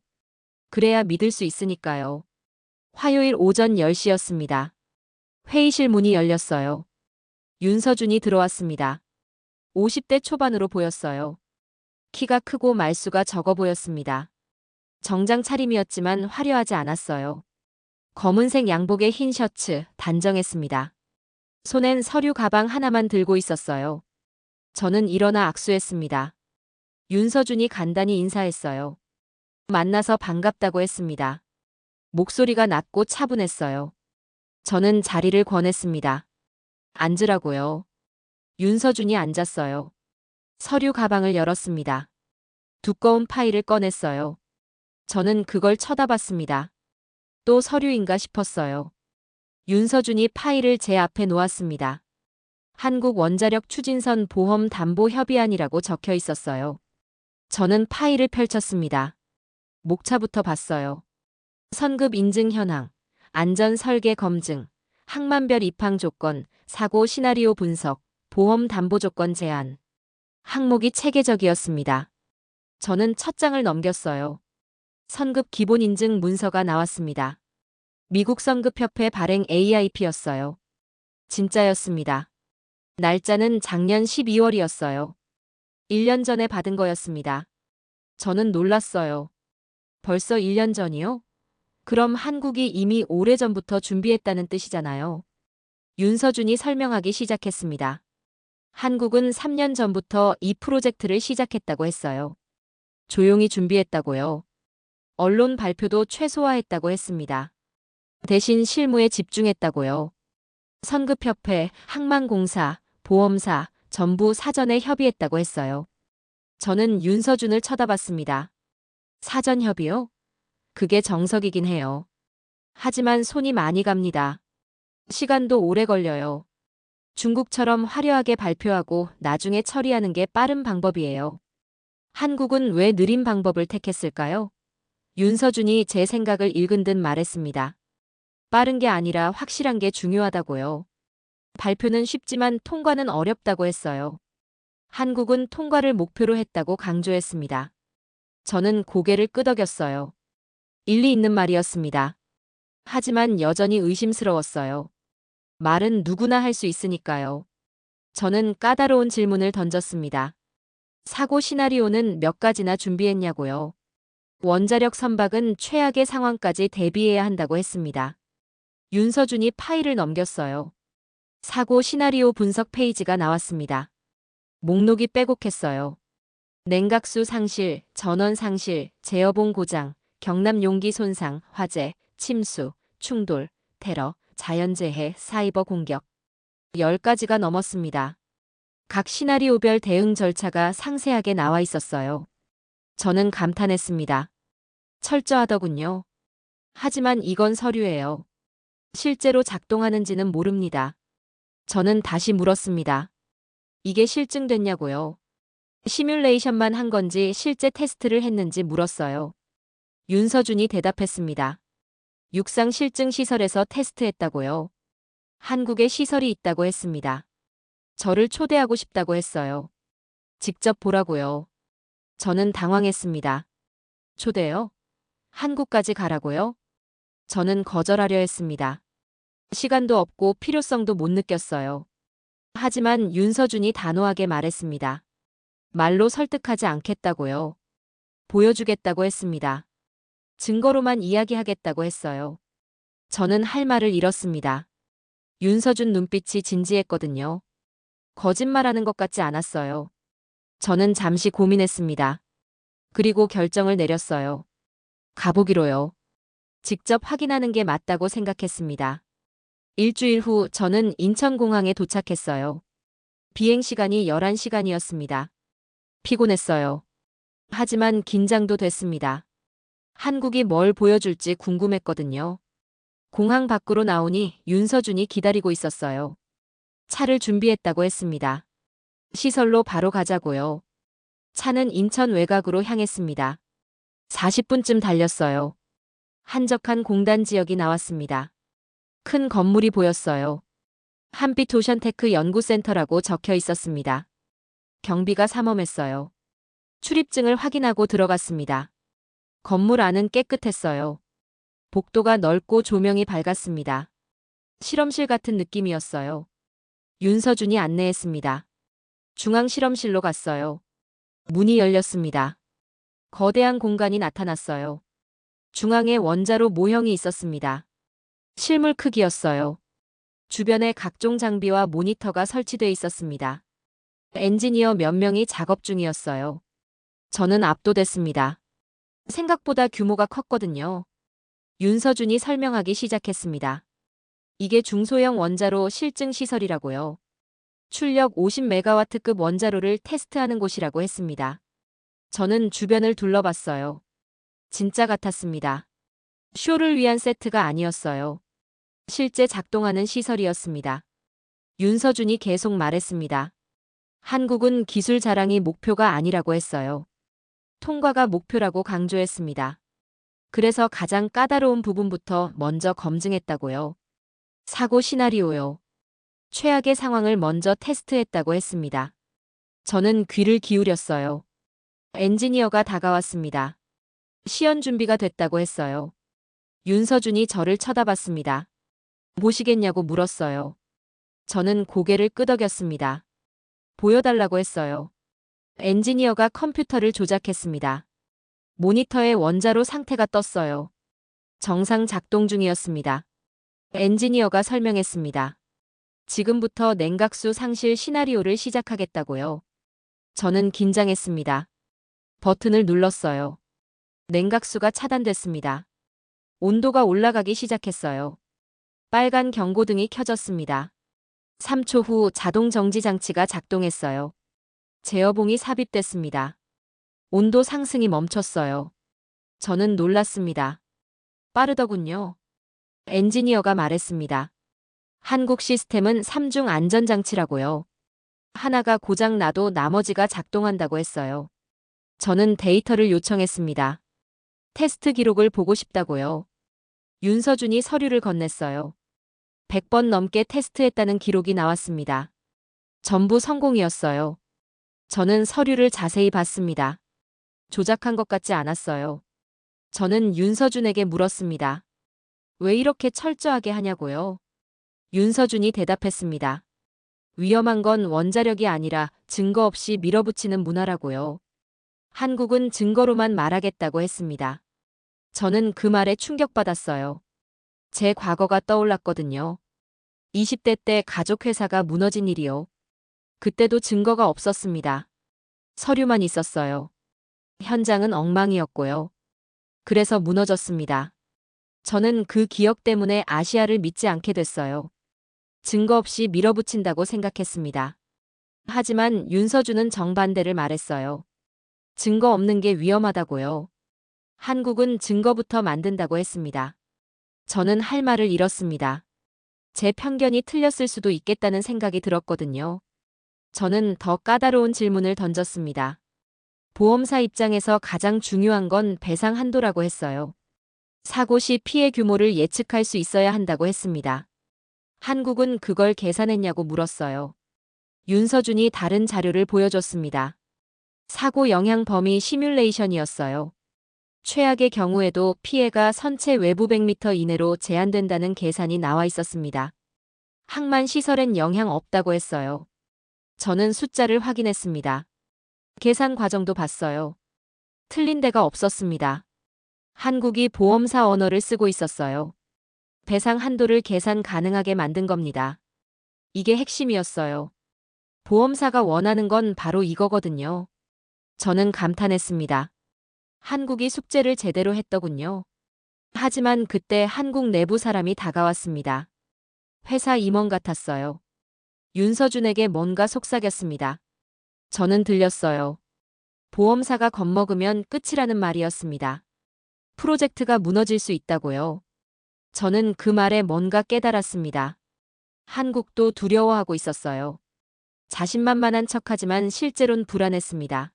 그래야 믿을 수 있으니까요. 화요일 오전 10시였습니다. 회의실 문이 열렸어요. 윤서준이 들어왔습니다. 50대 초반으로 보였어요. 키가 크고 말수가 적어 보였습니다. 정장 차림이었지만 화려하지 않았어요. 검은색 양복에 흰 셔츠, 단정했습니다. 손엔 서류 가방 하나만 들고 있었어요. 저는 일어나 악수했습니다. 윤서준이 간단히 인사했어요. 만나서 반갑다고 했습니다. 목소리가 낮고 차분했어요. 저는 자리를 권했습니다. 앉으라고요. 윤서준이 앉았어요. 서류 가방을 열었습니다. 두꺼운 파일을 꺼냈어요. 저는 그걸 쳐다봤습니다. 또 서류인가 싶었어요. 윤서준이 파일을 제 앞에 놓았습니다. 한국원자력 추진선 보험 담보 협의안이라고 적혀 있었어요. 저는 파일을 펼쳤습니다. 목차부터 봤어요. 선급 인증 현황, 안전 설계 검증, 항만별 입항 조건, 사고 시나리오 분석, 보험 담보 조건 제안. 항목이 체계적이었습니다. 저는 첫 장을 넘겼어요. 선급 기본 인증 문서가 나왔습니다. 미국 선급협회 발행 AIP였어요. 진짜였습니다. 날짜는 작년 12월이었어요. 1년 전에 받은 거였습니다. 저는 놀랐어요. 벌써 1년 전이요? 그럼 한국이 이미 오래전부터 준비했다는 뜻이잖아요. 윤서준이 설명하기 시작했습니다. 한국은 3년 전부터 이 프로젝트를 시작했다고 했어요. 조용히 준비했다고요. 언론 발표도 최소화했다고 했습니다. 대신 실무에 집중했다고요. 선급협회, 항만공사, 보험사 전부 사전에 협의했다고 했어요. 저는 윤서준을 쳐다봤습니다. 사전 협의요? 그게 정석이긴 해요. 하지만 손이 많이 갑니다. 시간도 오래 걸려요. 중국처럼 화려하게 발표하고 나중에 처리하는 게 빠른 방법이에요. 한국은 왜 느린 방법을 택했을까요? 윤서준이 제 생각을 읽은 듯 말했습니다. 빠른 게 아니라 확실한 게 중요하다고요. 발표는 쉽지만 통과는 어렵다고 했어요. 한국은 통과를 목표로 했다고 강조했습니다. 저는 고개를 끄덕였어요. 일리 있는 말이었습니다. 하지만 여전히 의심스러웠어요. 말은 누구나 할 수 있으니까요. 저는 까다로운 질문을 던졌습니다. 사고 시나리오는 몇 가지나 준비했냐고요. 원자력 선박은 최악의 상황까지 대비해야 한다고 했습니다. 윤서준이 파일을 넘겼어요. 사고 시나리오 분석 페이지가 나왔습니다. 목록이 빼곡했어요. 냉각수 상실, 전원 상실, 제어봉 고장, 경남 용기 손상, 화재, 침수, 충돌, 테러, 자연재해, 사이버 공격. 10가지가 넘었습니다. 각 시나리오별 대응 절차가 상세하게 나와 있었어요. 저는 감탄했습니다. 철저하더군요. 하지만 이건 서류예요. 실제로 작동하는지는 모릅니다. 저는 다시 물었습니다. 이게 실증됐냐고요? 시뮬레이션만 한 건지 실제 테스트를 했는지 물었어요. 윤서준이 대답했습니다. 육상 실증 시설에서 테스트했다고요. 한국에 시설이 있다고 했습니다. 저를 초대하고 싶다고 했어요. 직접 보라고요. 저는 당황했습니다. 초대요? 한국까지 가라고요? 저는 거절하려 했습니다. 시간도 없고 필요성도 못 느꼈어요. 하지만 윤서준이 단호하게 말했습니다. 말로 설득하지 않겠다고요. 보여주겠다고 했습니다. 증거로만 이야기하겠다고 했어요. 저는 할 말을 잃었습니다. 윤서준 눈빛이 진지했거든요. 거짓말하는 것 같지 않았어요. 저는 잠시 고민했습니다. 그리고 결정을 내렸어요. 가보기로요. 직접 확인하는 게 맞다고 생각했습니다. 일주일 후 저는 인천공항에 도착했어요. 비행 시간이 11시간이었습니다. 피곤했어요. 하지만 긴장도 됐습니다. 한국이 뭘 보여줄지 궁금했거든요. 공항 밖으로 나오니 윤서준이 기다리고 있었어요. 차를 준비했다고 했습니다. 시설로 바로 가자고요. 차는 인천 외곽으로 향했습니다. 40분쯤 달렸어요. 한적한 공단 지역이 나왔습니다. 큰 건물이 보였어요. 한빛 오션테크 연구센터라고 적혀 있었습니다. 경비가 삼엄했어요. 출입증을 확인하고 들어갔습니다. 건물 안은 깨끗했어요. 복도가 넓고 조명이 밝았습니다. 실험실 같은 느낌이었어요. 윤서준이 안내했습니다. 중앙 실험실로 갔어요. 문이 열렸습니다. 거대한 공간이 나타났어요. 중앙에 원자로 모형이 있었습니다. 실물 크기였어요. 주변에 각종 장비와 모니터가 설치돼 있었습니다. 엔지니어 몇 명이 작업 중이었어요. 저는 압도됐습니다. 생각보다 규모가 컸거든요. 윤서준이 설명하기 시작했습니다. 이게 중소형 원자로 실증 시설이라고요. 출력 50메가와트급 원자로를 테스트하는 곳이라고 했습니다. 저는 주변을 둘러봤어요. 진짜 같았습니다. 쇼를 위한 세트가 아니었어요. 실제 작동하는 시설이었습니다. 윤서준이 계속 말했습니다. 한국은 기술 자랑이 목표가 아니라고 했어요. 통과가 목표라고 강조했습니다. 그래서 가장 까다로운 부분부터 먼저 검증했다고요. 사고 시나리오요. 최악의 상황을 먼저 테스트했다고 했습니다. 저는 귀를 기울였어요. 엔지니어가 다가왔습니다. 시연 준비가 됐다고 했어요. 윤서준이 저를 쳐다봤습니다. 보시겠냐고 물었어요. 저는 고개를 끄덕였습니다. 보여달라고 했어요. 엔지니어가 컴퓨터를 조작했습니다. 모니터에 원자로 상태가 떴어요. 정상 작동 중이었습니다. 엔지니어가 설명했습니다. 지금부터 냉각수 상실 시나리오를 시작하겠다고요. 저는 긴장했습니다. 버튼을 눌렀어요. 냉각수가 차단됐습니다. 온도가 올라가기 시작했어요. 빨간 경고등이 켜졌습니다. 3초 후 자동 정지 장치가 작동했어요. 제어봉이 삽입됐습니다. 온도 상승이 멈췄어요. 저는 놀랐습니다. 빠르더군요. 엔지니어가 말했습니다. 한국 시스템은 3중 안전장치라고요. 하나가 고장 나도 나머지가 작동한다고 했어요. 저는 데이터를 요청했습니다. 테스트 기록을 보고 싶다고요. 윤서준이 서류를 건넸어요. 100번 넘게 테스트했다는 기록이 나왔습니다. 전부 성공이었어요. 저는 서류를 자세히 봤습니다. 조작한 것 같지 않았어요. 저는 윤서준에게 물었습니다. 왜 이렇게 철저하게 하냐고요? 윤서준이 대답했습니다. 위험한 건 원자력이 아니라 증거 없이 밀어붙이는 문화라고요. 한국은 증거로만 말하겠다고 했습니다. 저는 그 말에 충격받았어요. 제 과거가 떠올랐거든요. 20대 때 가족 회사가 무너진 일이요. 그때도 증거가 없었습니다. 서류만 있었어요. 현장은 엉망이었고요. 그래서 무너졌습니다. 저는 그 기억 때문에 아시아를 믿지 않게 됐어요. 증거 없이 밀어붙인다고 생각했습니다. 하지만 윤서준은 정반대를 말했어요. 증거 없는 게 위험하다고요. 한국은 증거부터 만든다고 했습니다. 저는 할 말을 잃었습니다. 제 편견이 틀렸을 수도 있겠다는 생각이 들었거든요. 저는 더 까다로운 질문을 던졌습니다. 보험사 입장에서 가장 중요한 건 배상 한도라고 했어요. 사고 시 피해 규모를 예측할 수 있어야 한다고 했습니다. 한국은 그걸 계산했냐고 물었어요. 윤서준이 다른 자료를 보여줬습니다. 사고 영향 범위 시뮬레이션이었어요. 최악의 경우에도 피해가 선체 외부 100m 이내로 제한된다는 계산이 나와 있었습니다. 항만 시설엔 영향 없다고 했어요. 저는 숫자를 확인했습니다. 계산 과정도 봤어요. 틀린 데가 없었습니다. 한국이 보험사 언어를 쓰고 있었어요. 배상 한도를 계산 가능하게 만든 겁니다. 이게 핵심이었어요. 보험사가 원하는 건 바로 이거거든요. 저는 감탄했습니다. 한국이 숙제를 제대로 했더군요. 하지만 그때 한국 내부 사람이 다가왔습니다. 회사 임원 같았어요. 윤서준에게 뭔가 속삭였습니다. 저는 들렸어요. 보험사가 겁먹으면 끝이라는 말이었습니다. 프로젝트가 무너질 수 있다고요. 저는 그 말에 뭔가 깨달았습니다. 한국도 두려워하고 있었어요. 자신만만한 척하지만 실제론 불안했습니다.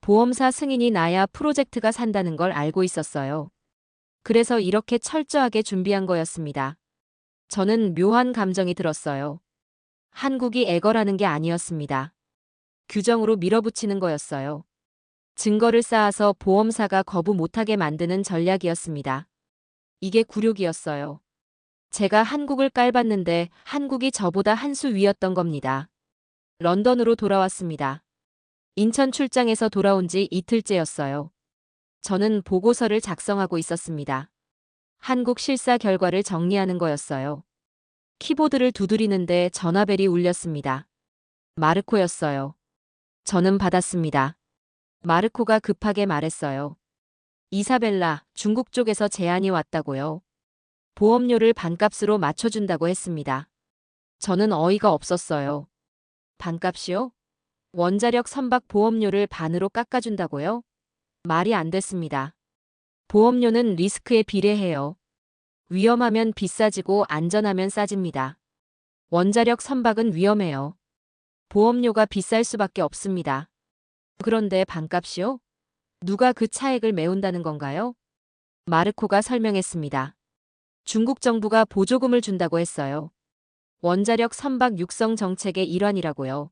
보험사 승인이 나야 프로젝트가 산다는 걸 알고 있었어요. 그래서 이렇게 철저하게 준비한 거였습니다. 저는 묘한 감정이 들었어요. 한국이 애걸하는 게 아니었습니다. 규정으로 밀어붙이는 거였어요. 증거를 쌓아서 보험사가 거부 못하게 만드는 전략이었습니다. 이게 굴욕이었어요. 제가 한국을 깔봤는데 한국이 저보다 한 수 위였던 겁니다. 런던으로 돌아왔습니다. 인천 출장에서 돌아온 지 이틀째였어요. 저는 보고서를 작성하고 있었습니다. 한국 실사 결과를 정리하는 거였어요. 키보드를 두드리는데 전화벨이 울렸습니다. 마르코였어요. 저는 받았습니다. 마르코가 급하게 말했어요. 이사벨라, 중국 쪽에서 제안이 왔다고요. 보험료를 반값으로 맞춰준다고 했습니다. 저는 어이가 없었어요. 반값이요? 원자력 선박 보험료를 반으로 깎아준다고요? 말이 안 됐습니다. 보험료는 리스크에 비례해요. 위험하면 비싸지고 안전하면 싸집니다. 원자력 선박은 위험해요. 보험료가 비쌀 수밖에 없습니다. 그런데 반값이요? 누가 그 차액을 메운다는 건가요? 마르코가 설명했습니다. 중국 정부가 보조금을 준다고 했어요. 원자력 선박 육성 정책의 일환이라고요.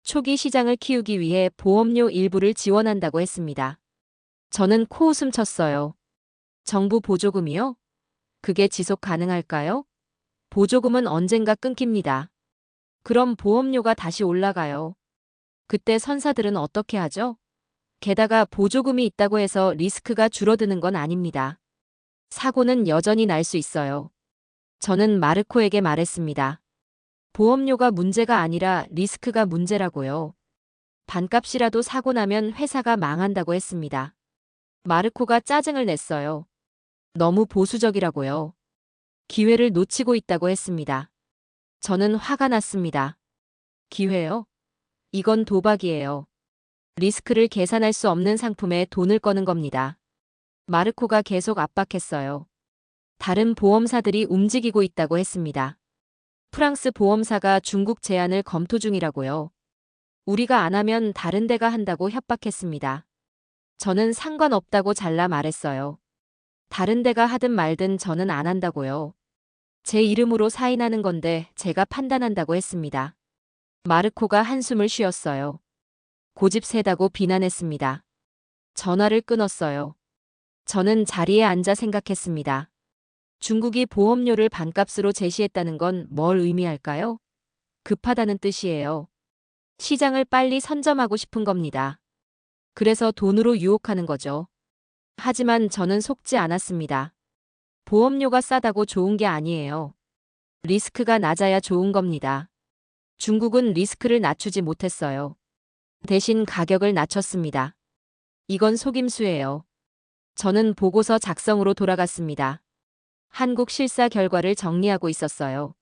초기 시장을 키우기 위해 보험료 일부를 지원한다고 했습니다. 저는 코웃음 쳤어요. 정부 보조금이요? 그게 지속 가능할까요? 보조금은 언젠가 끊깁니다. 그럼 보험료가 다시 올라가요. 그때 선사들은 어떻게 하죠? 게다가 보조금이 있다고 해서 리스크가 줄어드는 건 아닙니다. 사고는 여전히 날 수 있어요. 저는 마르코에게 말했습니다. 보험료가 문제가 아니라 리스크가 문제라고요. 반값이라도 사고 나면 회사가 망한다고 했습니다. 마르코가 짜증을 냈어요. 너무 보수적이라고요. 기회를 놓치고 있다고 했습니다. 저는 화가 났습니다. 기회요? 이건 도박이에요. 리스크를 계산할 수 없는 상품에 돈을 거는 겁니다. 마르코가 계속 압박했어요. 다른 보험사들이 움직이고 있다고 했습니다. 프랑스 보험사가 중국 제안을 검토 중이라고요. 우리가 안 하면 다른 데가 한다고 협박했습니다. 저는 상관없다고 잘라 말했어요. 다른 데가 하든 말든 저는 안 한다고요. 제 이름으로 사인하는 건데 제가 판단한다고 했습니다. 마르코가 한숨을 쉬었어요. 고집 세다고 비난했습니다. 전화를 끊었어요. 저는 자리에 앉아 생각했습니다. 중국이 보험료를 반값으로 제시했다는 건 뭘 의미할까요? 급하다는 뜻이에요. 시장을 빨리 선점하고 싶은 겁니다. 그래서 돈으로 유혹하는 거죠. 하지만 저는 속지 않았습니다. 보험료가 싸다고 좋은 게 아니에요. 리스크가 낮아야 좋은 겁니다. 중국은 리스크를 낮추지 못했어요. 대신 가격을 낮췄습니다. 이건 속임수예요. 저는 보고서 작성으로 돌아갔습니다. 한국 실사 결과를 정리하고 있었어요.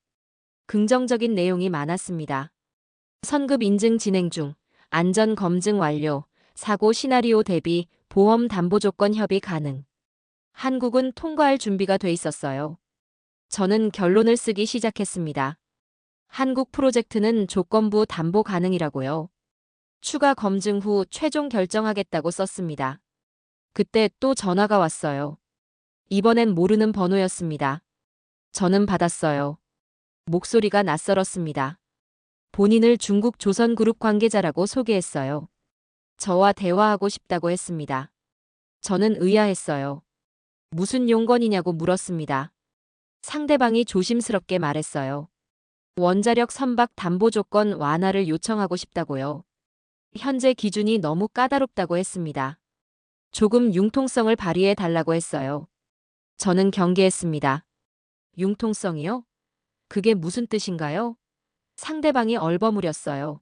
긍정적인 내용이 많았습니다. 선급 인증 진행 중, 안전 검증 완료, 사고 시나리오 대비, 보험 담보 조건 협의 가능. 한국은 통과할 준비가 돼 있었어요. 저는 결론을 쓰기 시작했습니다. 한국 프로젝트는 조건부 담보 가능이라고요. 추가 검증 후 최종 결정하겠다고 썼습니다. 그때 또 전화가 왔어요. 이번엔 모르는 번호였습니다. 저는 받았어요. 목소리가 낯설었습니다. 본인을 중국 조선그룹 관계자라고 소개했어요. 저와 대화하고 싶다고 했습니다. 저는 의아했어요. 무슨 용건이냐고 물었습니다. 상대방이 조심스럽게 말했어요. 원자력 선박 담보 조건 완화를 요청하고 싶다고요. 현재 기준이 너무 까다롭다고 했습니다. 조금 융통성을 발휘해 달라고 했어요. 저는 경계했습니다. 융통성이요? 그게 무슨 뜻인가요? 상대방이 얼버무렸어요.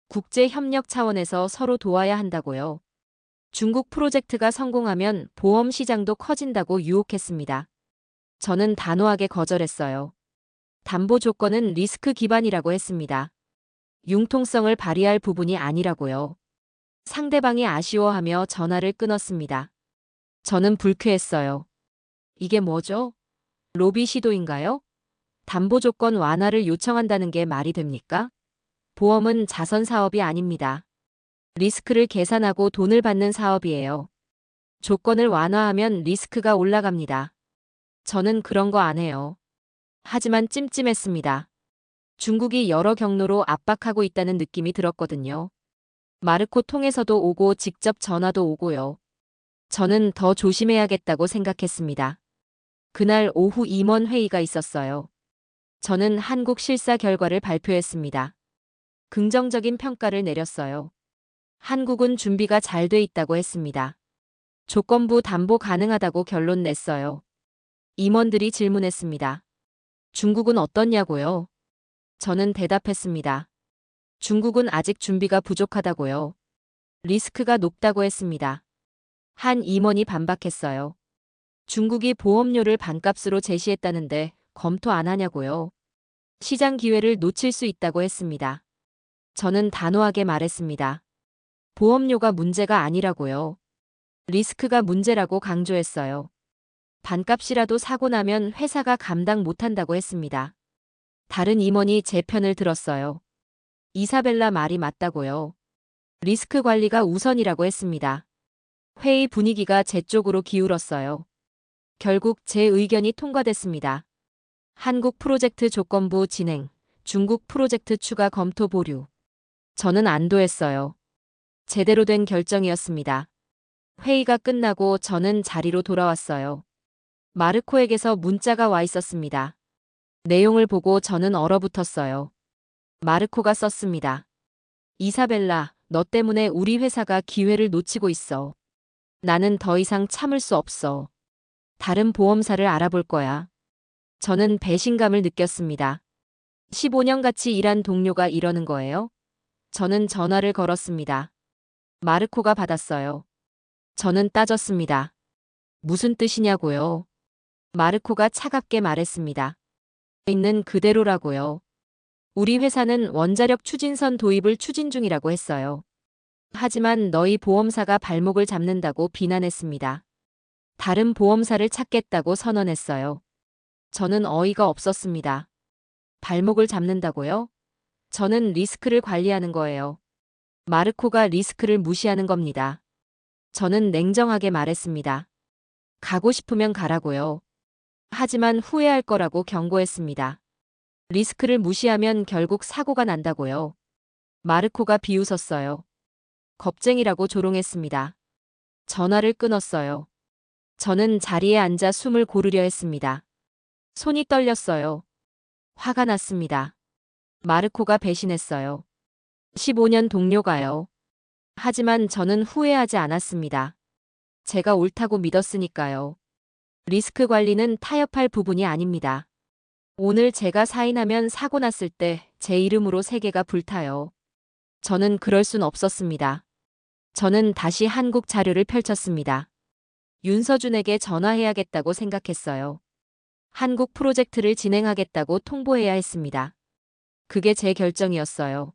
국제 협력 차원에서 서로 도와야 한다고요. 중국 프로젝트가 성공하면 보험 시장도 커진다고 유혹했습니다. 저는 단호하게 거절했어요. 담보 조건은 리스크 기반이라고 했습니다. 융통성을 발휘할 부분이 아니라고요. 상대방이 아쉬워하며 전화를 끊었습니다. 저는 불쾌했어요. 이게 뭐죠? 로비 시도인가요? 담보 조건 완화를 요청한다는 게 말이 됩니까? 보험은 자선 사업이 아닙니다. 리스크를 계산하고 돈을 받는 사업이에요. 조건을 완화하면 리스크가 올라갑니다. 저는 그런 거 안 해요. 하지만 찜찜했습니다. 중국이 여러 경로로 압박하고 있다는 느낌이 들었거든요. 마르코 통해서도 오고 직접 전화도 오고요. 저는 더 조심해야겠다고 생각했습니다. 그날 오후 임원 회의가 있었어요. 저는 한국 실사 결과를 발표했습니다. 긍정적인 평가를 내렸어요. 한국은 준비가 잘 돼 있다고 했습니다. 조건부 담보 가능하다고 결론 냈어요. 임원들이 질문했습니다. 중국은 어떻냐고요? 저는 대답했습니다. 중국은 아직 준비가 부족하다고요. 리스크가 높다고 했습니다. 한 임원이 반박했어요. 중국이 보험료를 반값으로 제시했다는데 검토 안 하냐고요. 시장 기회를 놓칠 수 있다고 했습니다. 저는 단호하게 말했습니다. 보험료가 문제가 아니라고요. 리스크가 문제라고 강조했어요. 반값이라도 사고 나면 회사가 감당 못한다고 했습니다. 다른 임원이 제 편을 들었어요. 이사벨라 말이 맞다고요. 리스크 관리가 우선이라고 했습니다. 회의 분위기가 제 쪽으로 기울었어요. 결국 제 의견이 통과됐습니다. 한국 프로젝트 조건부 진행, 중국 프로젝트 추가 검토 보류. 저는 안도했어요. 제대로 된 결정이었습니다. 회의가 끝나고 저는 자리로 돌아왔어요. 마르코에게서 문자가 와 있었습니다. 내용을 보고 저는 얼어붙었어요. 마르코가 썼습니다. 이사벨라, 너 때문에 우리 회사가 기회를 놓치고 있어. 나는 더 이상 참을 수 없어. 다른 보험사를 알아볼 거야. 저는 배신감을 느꼈습니다. 15년 같이 일한 동료가 이러는 거예요? 저는 전화를 걸었습니다. 마르코가 받았어요. 저는 따졌습니다. 무슨 뜻이냐고요? 마르코가 차갑게 말했습니다. 있는 그대로라고요. 우리 회사는 원자력 추진선 도입을 추진 중이라고 했어요. 하지만 너희 보험사가 발목을 잡는다고 비난했습니다. 다른 보험사를 찾겠다고 선언했어요. 저는 어이가 없었습니다. 발목을 잡는다고요? 저는 리스크를 관리하는 거예요. 마르코가 리스크를 무시하는 겁니다. 저는 냉정하게 말했습니다. 가고 싶으면 가라고요. 하지만 후회할 거라고 경고했습니다. 리스크를 무시하면 결국 사고가 난다고요. 마르코가 비웃었어요. 겁쟁이라고 조롱했습니다. 전화를 끊었어요. 저는 자리에 앉아 숨을 고르려 했습니다. 손이 떨렸어요. 화가 났습니다. 마르코가 배신했어요. 15년 동료가요. 하지만 저는 후회하지 않았습니다. 제가 옳다고 믿었으니까요. 리스크 관리는 타협할 부분이 아닙니다. 오늘 제가 사인하면 사고 났을 때 제 이름으로 세계가 불타요. 저는 그럴 순 없었습니다. 저는 다시 한국 자료를 펼쳤습니다. 윤서준에게 전화해야겠다고 생각했어요. 한국 프로젝트를 진행하겠다고 통보해야 했습니다. 그게 제 결정이었어요.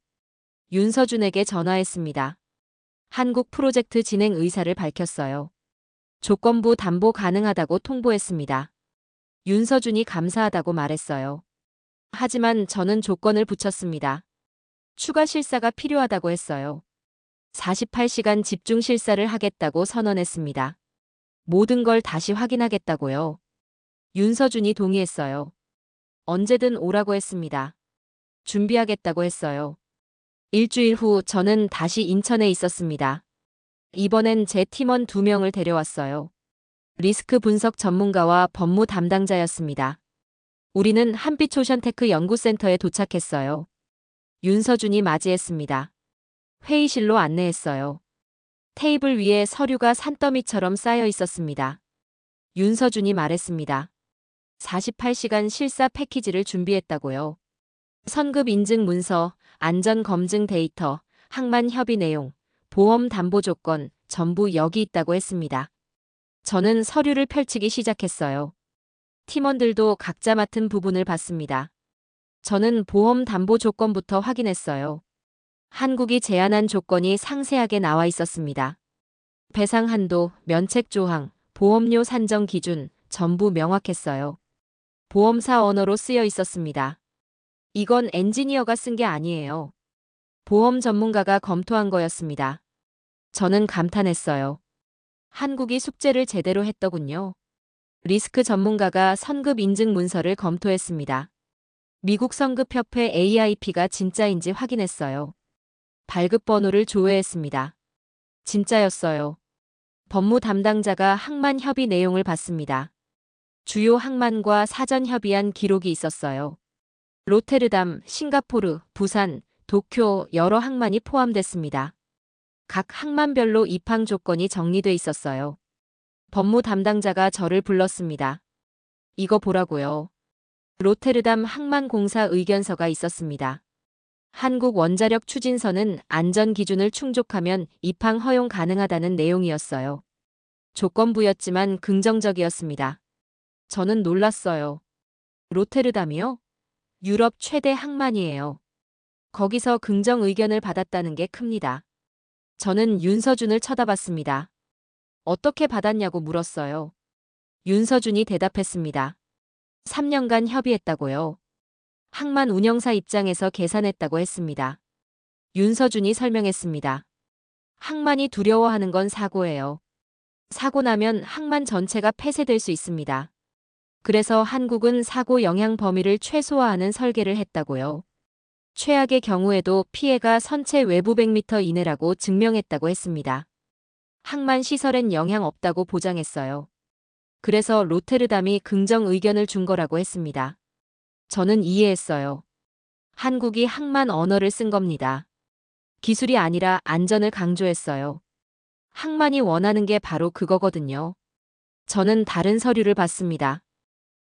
윤서준에게 전화했습니다. 한국 프로젝트 진행 의사를 밝혔어요. 조건부 담보 가능하다고 통보했습니다. 윤서준이 감사하다고 말했어요. 하지만 저는 조건을 붙였습니다. 추가 실사가 필요하다고 했어요. 48시간 집중 실사를 하겠다고 선언했습니다. 모든 걸 다시 확인하겠다고요. 윤서준이 동의했어요. 언제든 오라고 했습니다. 준비하겠다고 했어요. 일주일 후 저는 다시 인천에 있었습니다. 이번엔 제 팀원 2명을 데려왔어요. 리스크 분석 전문가와 법무 담당자였습니다. 우리는 한빛오션테크 연구센터에 도착했어요. 윤서준이 맞이했습니다. 회의실로 안내했어요. 테이블 위에 서류가 산더미처럼 쌓여 있었습니다. 윤서준이 말했습니다. 48시간 실사 패키지를 준비했다고요. 선급 인증 문서, 안전 검증 데이터, 항만 협의 내용, 보험 담보 조건 전부 여기 있다고 했습니다. 저는 서류를 펼치기 시작했어요. 팀원들도 각자 맡은 부분을 봤습니다. 저는 보험 담보 조건부터 확인했어요. 한국이 제안한 조건이 상세하게 나와 있었습니다. 배상 한도, 면책 조항, 보험료 산정 기준 전부 명확했어요. 보험사 언어로 쓰여 있었습니다. 이건 엔지니어가 쓴 게 아니에요. 보험 전문가가 검토한 거였습니다. 저는 감탄했어요. 한국이 숙제를 제대로 했더군요. 리스크 전문가가 선급 인증 문서를 검토했습니다. 미국 선급협회 AIP가 진짜인지 확인했어요. 발급 번호를 조회했습니다. 진짜였어요. 법무 담당자가 항만 협의 내용을 봤습니다. 주요 항만과 사전 협의한 기록이 있었어요. 로테르담, 싱가포르, 부산, 도쿄 여러 항만이 포함됐습니다. 각 항만별로 입항 조건이 정리돼 있었어요. 법무 담당자가 저를 불렀습니다. 이거 보라고요. 로테르담 항만공사 의견서가 있었습니다. 한국 원자력 추진선은 안전 기준을 충족하면 입항 허용 가능하다는 내용이었어요. 조건부였지만 긍정적이었습니다. 저는 놀랐어요. 로테르담이요? 유럽 최대 항만이에요. 거기서 긍정 의견을 받았다는 게 큽니다. 저는 윤서준을 쳐다봤습니다. 어떻게 받았냐고 물었어요. 윤서준이 대답했습니다. 3년간 협의했다고요. 항만 운영사 입장에서 계산했다고 했습니다. 윤서준이 설명했습니다. 항만이 두려워하는 건 사고예요. 사고 나면 항만 전체가 폐쇄될 수 있습니다. 그래서 한국은 사고 영향 범위를 최소화하는 설계를 했다고요. 최악의 경우에도 피해가 선체 외부 100m 이내라고 증명했다고 했습니다. 항만 시설엔 영향 없다고 보장했어요. 그래서 로테르담이 긍정 의견을 준 거라고 했습니다. 저는 이해했어요. 한국이 항만 언어를 쓴 겁니다. 기술이 아니라 안전을 강조했어요. 항만이 원하는 게 바로 그거거든요. 저는 다른 서류를 봤습니다.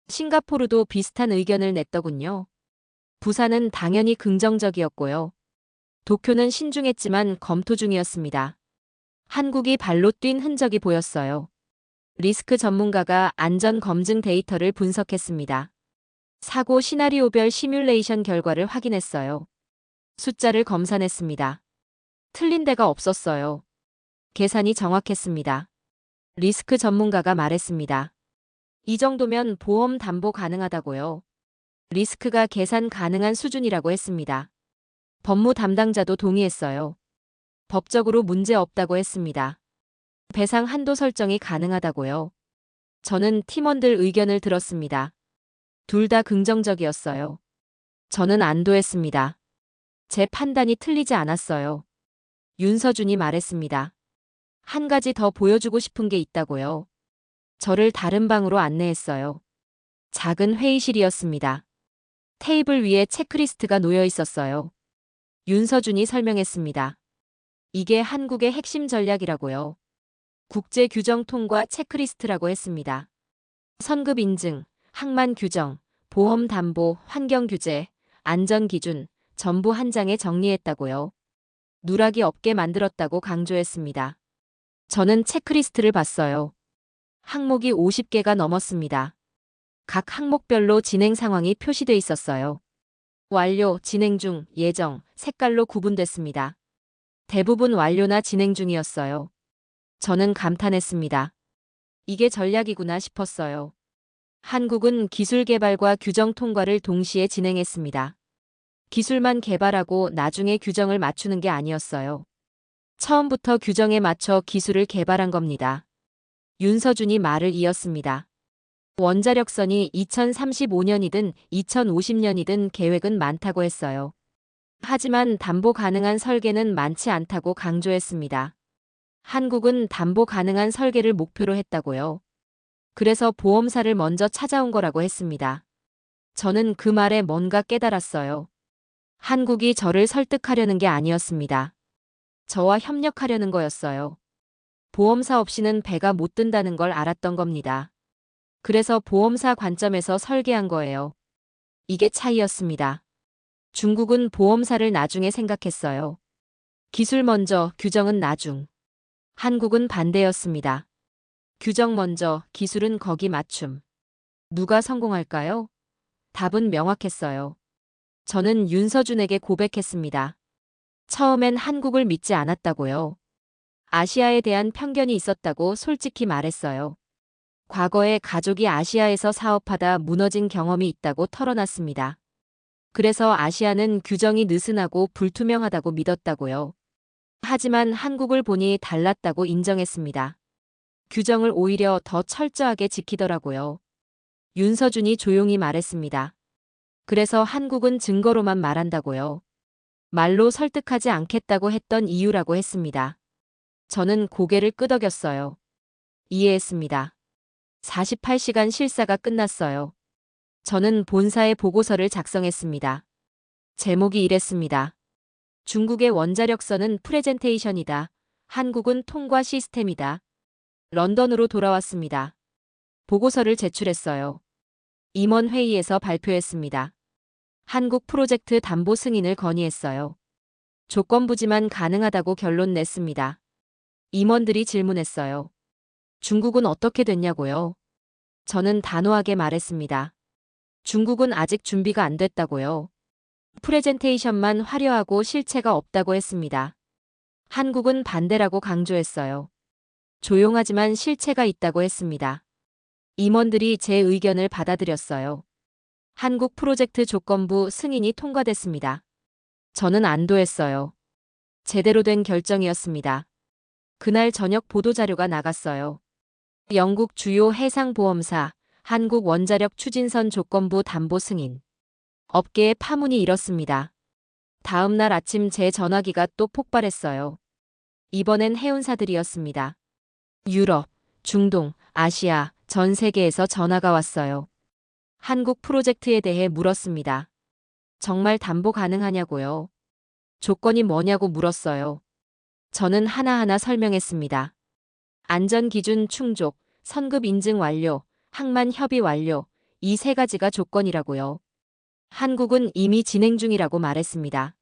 싱가포르도 비슷한 의견을 냈더군요. 부산은 당연히 긍정적이었고요. 도쿄는 신중했지만 검토 중이었습니다. 한국이 발로 뛴 흔적이 보였어요. 리스크 전문가가 안전 검증 데이터를 분석했습니다. 사고 시나리오별 시뮬레이션 결과를 확인했어요. 숫자를 검산했습니다. 틀린 데가 없었어요. 계산이 정확했습니다. 리스크 전문가가 말했습니다. 이 정도면 보험 담보 가능하다고요. 리스크가 계산 가능한 수준이라고 했습니다. 법무 담당자도 동의했어요. 법적으로 문제 없다고 했습니다. 배상 한도 설정이 가능하다고요. 저는 팀원들 의견을 들었습니다. 둘 다 긍정적이었어요. 저는 안도했습니다. 제 판단이 틀리지 않았어요. 윤서준이 말했습니다. 한 가지 더 보여주고 싶은 게 있다고요. 저를 다른 방으로 안내했어요. 작은 회의실이었습니다. 테이블 위에 체크리스트가 놓여 있었어요. 윤서준이 설명했습니다. 이게 한국의 핵심 전략이라고요. 국제 규정 통과 체크리스트라고 했습니다. 선급 인증, 항만 규정, 보험 담보, 환경 규제, 안전 기준 전부 한 장에 정리했다고요. 누락이 없게 만들었다고 강조했습니다. 저는 체크리스트를 봤어요. 항목이 50개가 넘었습니다. 각 항목별로 진행 상황이 표시돼 있었어요. 완료, 진행 중, 예정, 색깔로 구분됐습니다. 대부분 완료나 진행 중이었어요. 저는 감탄했습니다. 이게 전략이구나 싶었어요. 한국은 기술 개발과 규정 통과를 동시에 진행했습니다. 기술만 개발하고 나중에 규정을 맞추는 게 아니었어요. 처음부터 규정에 맞춰 기술을 개발한 겁니다. 윤서준이 말을 이었습니다. 원자력선이 2035년이든 2050년이든 계획은 많다고 했어요. 하지만 담보 가능한 설계는 많지 않다고 강조했습니다. 한국은 담보 가능한 설계를 목표로 했다고요. 그래서 보험사를 먼저 찾아온 거라고 했습니다. 저는 그 말에 뭔가 깨달았어요. 한국이 저를 설득하려는 게 아니었습니다. 저와 협력하려는 거였어요. 보험사 없이는 배가 못 뜬다는 걸 알았던 겁니다. 그래서 보험사 관점에서 설계한 거예요. 이게 차이였습니다. 중국은 보험사를 나중에 생각했어요. 기술 먼저, 규정은 나중. 한국은 반대였습니다. 규정 먼저, 기술은 거기 맞춤. 누가 성공할까요? 답은 명확했어요. 저는 윤서준에게 고백했습니다. 처음엔 한국을 믿지 않았다고요. 아시아에 대한 편견이 있었다고 솔직히 말했어요. 과거에 가족이 아시아에서 사업하다 무너진 경험이 있다고 털어놨습니다. 그래서 아시아는 규정이 느슨하고 불투명하다고 믿었다고요. 하지만 한국을 보니 달랐다고 인정했습니다. 규정을 오히려 더 철저하게 지키더라고요. 윤서준이 조용히 말했습니다. 그래서 한국은 증거로만 말한다고요. 말로 설득하지 않겠다고 했던 이유라고 했습니다. 저는 고개를 끄덕였어요. 이해했습니다. 48시간 실사가 끝났어요. 저는 본사에 보고서를 작성했습니다. 제목이 이랬습니다. 중국의 원자력선은 프레젠테이션이다. 한국은 통과 시스템이다. 런던으로 돌아왔습니다. 보고서를 제출했어요. 임원 회의에서 발표했습니다. 한국 프로젝트 담보 승인을 건의했어요. 조건부지만 가능하다고 결론 냈습니다. 임원들이 질문했어요. 중국은 어떻게 됐냐고요? 저는 단호하게 말했습니다. 중국은 아직 준비가 안 됐다고요. 프레젠테이션만 화려하고 실체가 없다고 했습니다. 한국은 반대라고 강조했어요. 조용하지만 실체가 있다고 했습니다. 임원들이 제 의견을 받아들였어요. 한국 프로젝트 조건부 승인이 통과됐습니다. 저는 안도했어요. 제대로 된 결정이었습니다. 그날 저녁 보도자료가 나갔어요. 영국 주요 해상보험사, 한국 원자력 추진선 조건부 담보 승인. 업계의 파문이 일었습니다. 다음 날 아침 제 전화기가 또 폭발했어요. 이번엔 해운사들이었습니다. 유럽, 중동, 아시아, 전 세계에서 전화가 왔어요. 한국 프로젝트에 대해 물었습니다. 정말 담보 가능하냐고요? 조건이 뭐냐고 물었어요. 저는 하나하나 설명했습니다. 안전기준 충족, 선급 인증 완료, 항만 협의 완료, 이 세 가지가 조건이라고요. 한국은 이미 진행 중이라고 말했습니다.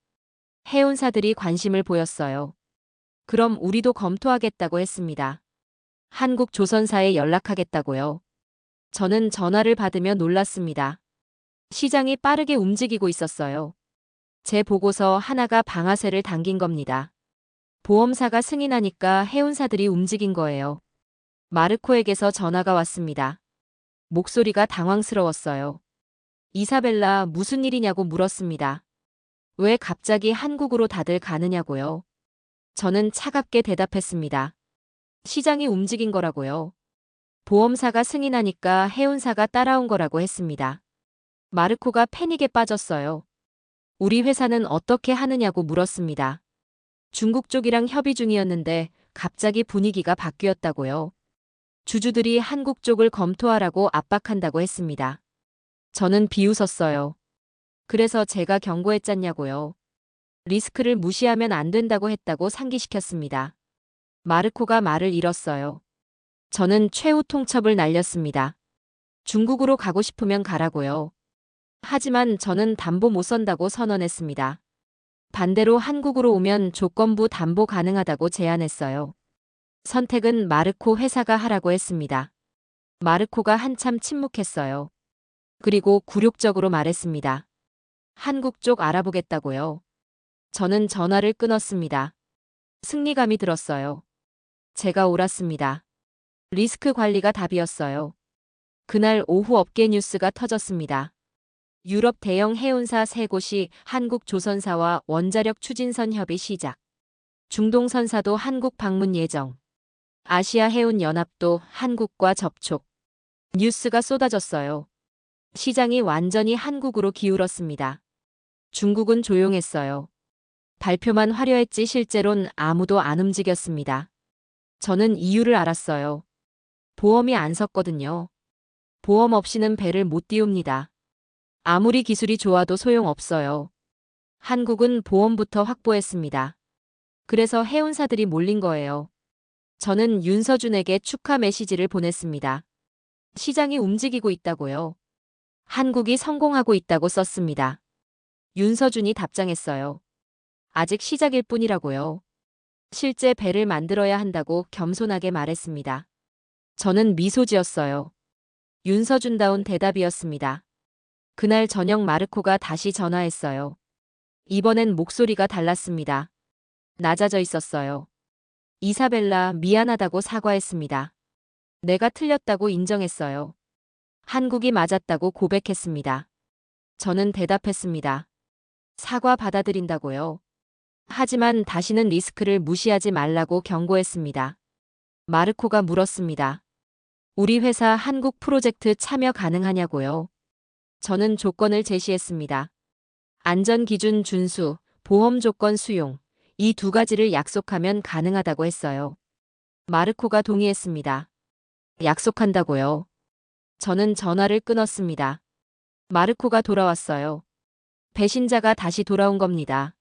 해운사들이 관심을 보였어요. 그럼 우리도 검토하겠다고 했습니다. 한국 조선사에 연락하겠다고요. 저는 전화를 받으며 놀랐습니다. 시장이 빠르게 움직이고 있었어요. 제 보고서 하나가 방아쇠를 당긴 겁니다. 보험사가 승인하니까 해운사들이 움직인 거예요. 마르코에게서 전화가 왔습니다. 목소리가 당황스러웠어요. 이사벨라, 무슨 일이냐고 물었습니다. 왜 갑자기 한국으로 다들 가느냐고요? 저는 차갑게 대답했습니다. 시장이 움직인 거라고요. 보험사가 승인하니까 해운사가 따라온 거라고 했습니다. 마르코가 패닉에 빠졌어요. 우리 회사는 어떻게 하느냐고 물었습니다. 중국 쪽이랑 협의 중이었는데 갑자기 분위기가 바뀌었다고요. 주주들이 한국 쪽을 검토하라고 압박한다고 했습니다. 저는 비웃었어요. 그래서 제가 경고했잖냐고요. 리스크를 무시하면 안 된다고 했다고 상기시켰습니다. 마르코가 말을 잃었어요. 저는 최후 통첩을 날렸습니다. 중국으로 가고 싶으면 가라고요. 하지만 저는 담보 못 선다고 선언했습니다. 반대로 한국으로 오면 조건부 담보 가능하다고 제안했어요. 선택은 마르코 회사가 하라고 했습니다. 마르코가 한참 침묵했어요. 그리고 굴욕적으로 말했습니다. 한국 쪽 알아보겠다고요. 저는 전화를 끊었습니다. 승리감이 들었어요. 제가 옳았습니다. 리스크 관리가 답이었어요. 그날 오후 업계 뉴스가 터졌습니다. 유럽 대형 해운사 3곳이 한국 조선사와 원자력 추진선 협의 시작. 중동 선사도 한국 방문 예정. 아시아 해운 연합도 한국과 접촉. 뉴스가 쏟아졌어요. 시장이 완전히 한국으로 기울었습니다. 중국은 조용했어요. 발표만 화려했지 실제론 아무도 안 움직였습니다. 저는 이유를 알았어요. 보험이 안 섰거든요. 보험 없이는 배를 못 띄웁니다. 아무리 기술이 좋아도 소용없어요. 한국은 보험부터 확보했습니다. 그래서 해운사들이 몰린 거예요. 저는 윤서준에게 축하 메시지를 보냈습니다. 시장이 움직이고 있다고요. 한국이 성공하고 있다고 썼습니다. 윤서준이 답장했어요. 아직 시작일 뿐이라고요. 실제 배를 만들어야 한다고 겸손하게 말했습니다. 저는 미소 지었어요. 윤서준다운 대답이었습니다. 그날 저녁 마르코가 다시 전화했어요. 이번엔 목소리가 달랐습니다. 낮아져 있었어요. 이사벨라, 미안하다고 사과했습니다. 내가 틀렸다고 인정했어요. 한국이 맞았다고 고백했습니다. 저는 대답했습니다. 사과 받아들인다고요. 하지만 다시는 리스크를 무시하지 말라고 경고했습니다. 마르코가 물었습니다. 우리 회사 한국 프로젝트 참여 가능하냐고요. 저는 조건을 제시했습니다. 안전기준 준수, 보험 조건 수용, 이 2가지를 약속하면 가능하다고 했어요. 마르코가 동의했습니다. 약속한다고요. 저는 전화를 끊었습니다. 마르코가 돌아왔어요. 배신자가 다시 돌아온 겁니다.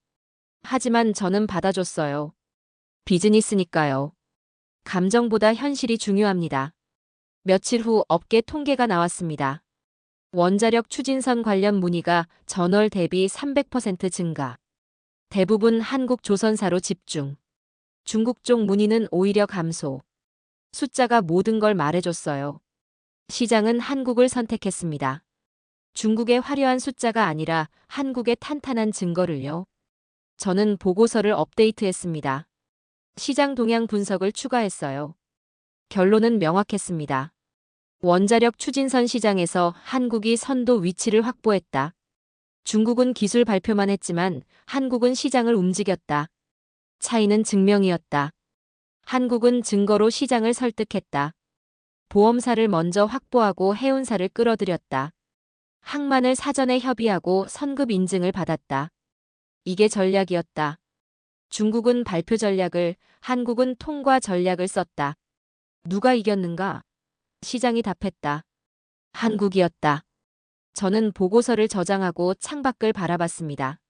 하지만 저는 받아줬어요. 비즈니스니까요. 감정보다 현실이 중요합니다. 며칠 후 업계 통계가 나왔습니다. 원자력 추진선 관련 문의가 전월 대비 300% 증가. 대부분 한국 조선사로 집중. 중국 쪽 문의는 오히려 감소. 숫자가 모든 걸 말해줬어요. 시장은 한국을 선택했습니다. 중국의 화려한 숫자가 아니라 한국의 탄탄한 증거를요. 저는 보고서를 업데이트했습니다. 시장 동향 분석을 추가했어요. 결론은 명확했습니다. 원자력 추진선 시장에서 한국이 선도 위치를 확보했다. 중국은 기술 발표만 했지만 한국은 시장을 움직였다. 차이는 증명이었다. 한국은 증거로 시장을 설득했다. 보험사를 먼저 확보하고 해운사를 끌어들였다. 항만을 사전에 협의하고 선급 인증을 받았다. 이게 전략이었다. 중국은 발표 전략을, 한국은 통과 전략을 썼다. 누가 이겼는가? 시장이 답했다. 한국이었다. 저는 보고서를 저장하고 창밖을 바라봤습니다.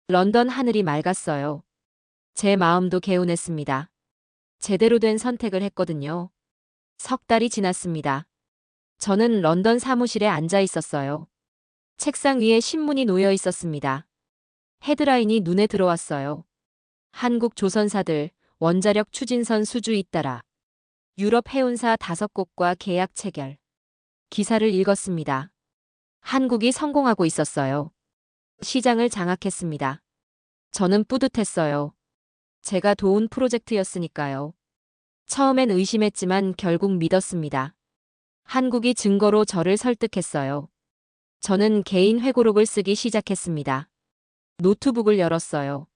런던 하늘이 맑았어요. 제 마음도 개운했습니다. 제대로 된 선택을 했거든요. 석 달이 지났습니다. 저는 런던 사무실에 앉아 있었어요. 책상 위에 신문이 놓여 있었습니다. 헤드라인이 눈에 들어왔어요. 한국 조선사들 원자력 추진선 수주 잇따라. 유럽 해운사 5곳과 계약 체결. 기사를 읽었습니다. 한국이 성공하고 있었어요. 시장을 장악했습니다. 저는 뿌듯했어요. 제가 도운 프로젝트였으니까요. 처음엔 의심했지만 결국 믿었습니다. 한국이 증거로 저를 설득했어요. 저는 개인 회고록을 쓰기 시작했습니다. 노트북을 열었어요.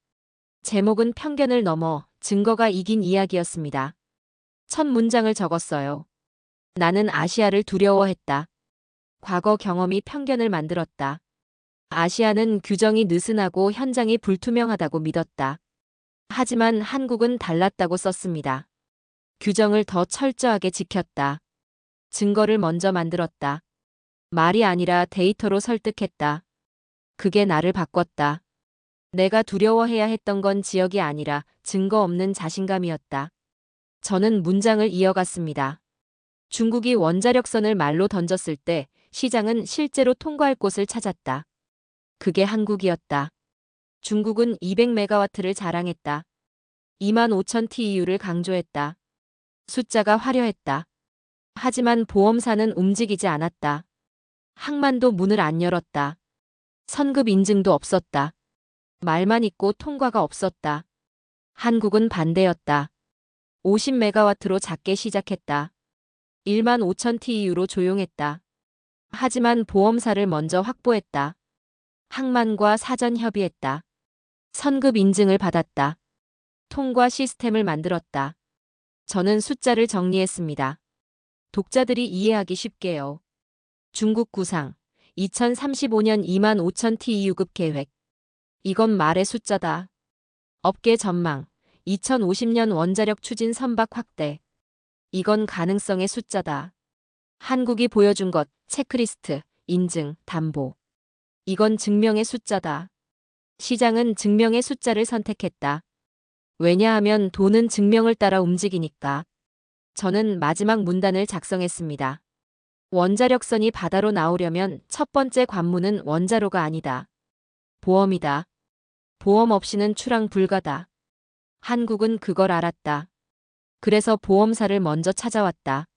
제목은 편견을 넘어 증거가 이긴 이야기였습니다. 첫 문장을 적었어요. 나는 아시아를 두려워했다. 과거 경험이 편견을 만들었다. 아시아는 규정이 느슨하고 현장이 불투명하다고 믿었다. 하지만 한국은 달랐다고 썼습니다. 규정을 더 철저하게 지켰다. 증거를 먼저 만들었다. 말이 아니라 데이터로 설득했다. 그게 나를 바꿨다. 내가 두려워해야 했던 건 지역이 아니라 증거 없는 자신감이었다. 저는 문장을 이어갔습니다. 중국이 원자력선을 말로 던졌을 때 시장은 실제로 통과할 곳을 찾았다. 그게 한국이었다. 중국은 200메가와트를 자랑했다. 25,000 TEU를 강조했다. 숫자가 화려했다. 하지만 보험사는 움직이지 않았다. 항만도 문을 안 열었다. 선급 인증도 없었다. 말만 있고 통과가 없었다. 한국은 반대였다. 50메가와트로 작게 시작했다. 15,000 TEU로 조용했다. 하지만 보험사를 먼저 확보했다. 항만과 사전 협의했다. 선급 인증을 받았다. 통과 시스템을 만들었다. 저는 숫자를 정리했습니다. 독자들이 이해하기 쉽게요. 중국 구상 2035년 25,000 TEU급 계획. 이건 말의 숫자다. 업계 전망 2050년 원자력 추진 선박 확대. 이건 가능성의 숫자다. 한국이 보여준 것, 체크리스트, 인증, 담보. 이건 증명의 숫자다. 시장은 증명의 숫자를 선택했다. 왜냐하면 돈은 증명을 따라 움직이니까. 저는 마지막 문단을 작성했습니다. 원자력선이 바다로 나오려면 첫 번째 관문은 원자로가 아니다. 보험이다. 보험 없이는 출항 불가다. 한국은 그걸 알았다. 그래서 보험사를 먼저 찾아왔다.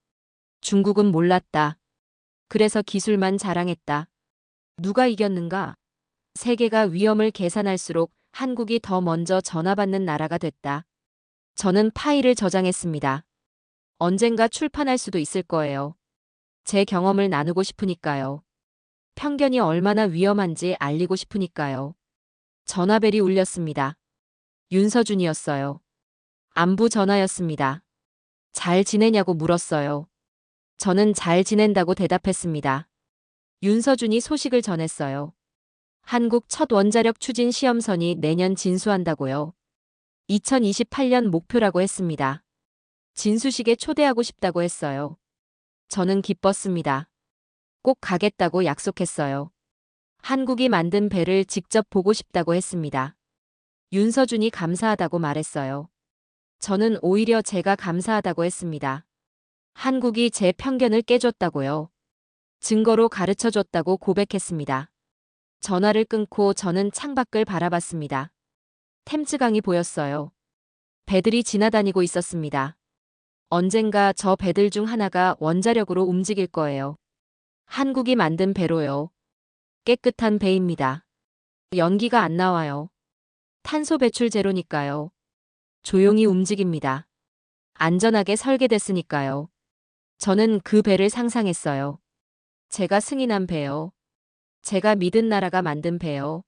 중국은 몰랐다. 그래서 기술만 자랑했다. 누가 이겼는가? 세계가 위험을 계산할수록 한국이 더 먼저 전화받는 나라가 됐다. 저는 파일을 저장했습니다. 언젠가 출판할 수도 있을 거예요. 제 경험을 나누고 싶으니까요. 편견이 얼마나 위험한지 알리고 싶으니까요. 전화벨이 울렸습니다. 윤서준이었어요. 안부 전화였습니다. 잘 지내냐고 물었어요. 저는 잘 지낸다고 대답했습니다. 윤서준이 소식을 전했어요. 한국 첫 원자력 추진 시험선이 내년 진수한다고요. 2028년 목표라고 했습니다. 진수식에 초대하고 싶다고 했어요. 저는 기뻤습니다. 꼭 가겠다고 약속했어요. 한국이 만든 배를 직접 보고 싶다고 했습니다. 윤서준이 감사하다고 말했어요. 저는 오히려 제가 감사하다고 했습니다. 한국이 제 편견을 깨줬다고요. 증거로 가르쳐줬다고 고백했습니다. 전화를 끊고 저는 창밖을 바라봤습니다. 템즈강이 보였어요. 배들이 지나다니고 있었습니다. 언젠가 저 배들 중 하나가 원자력으로 움직일 거예요. 한국이 만든 배로요. 깨끗한 배입니다. 연기가 안 나와요. 탄소 배출 제로니까요. 조용히 움직입니다. 안전하게 설계됐으니까요. 저는 그 배를 상상했어요. 제가 승인한 배요. 제가 믿은 나라가 만든 배요.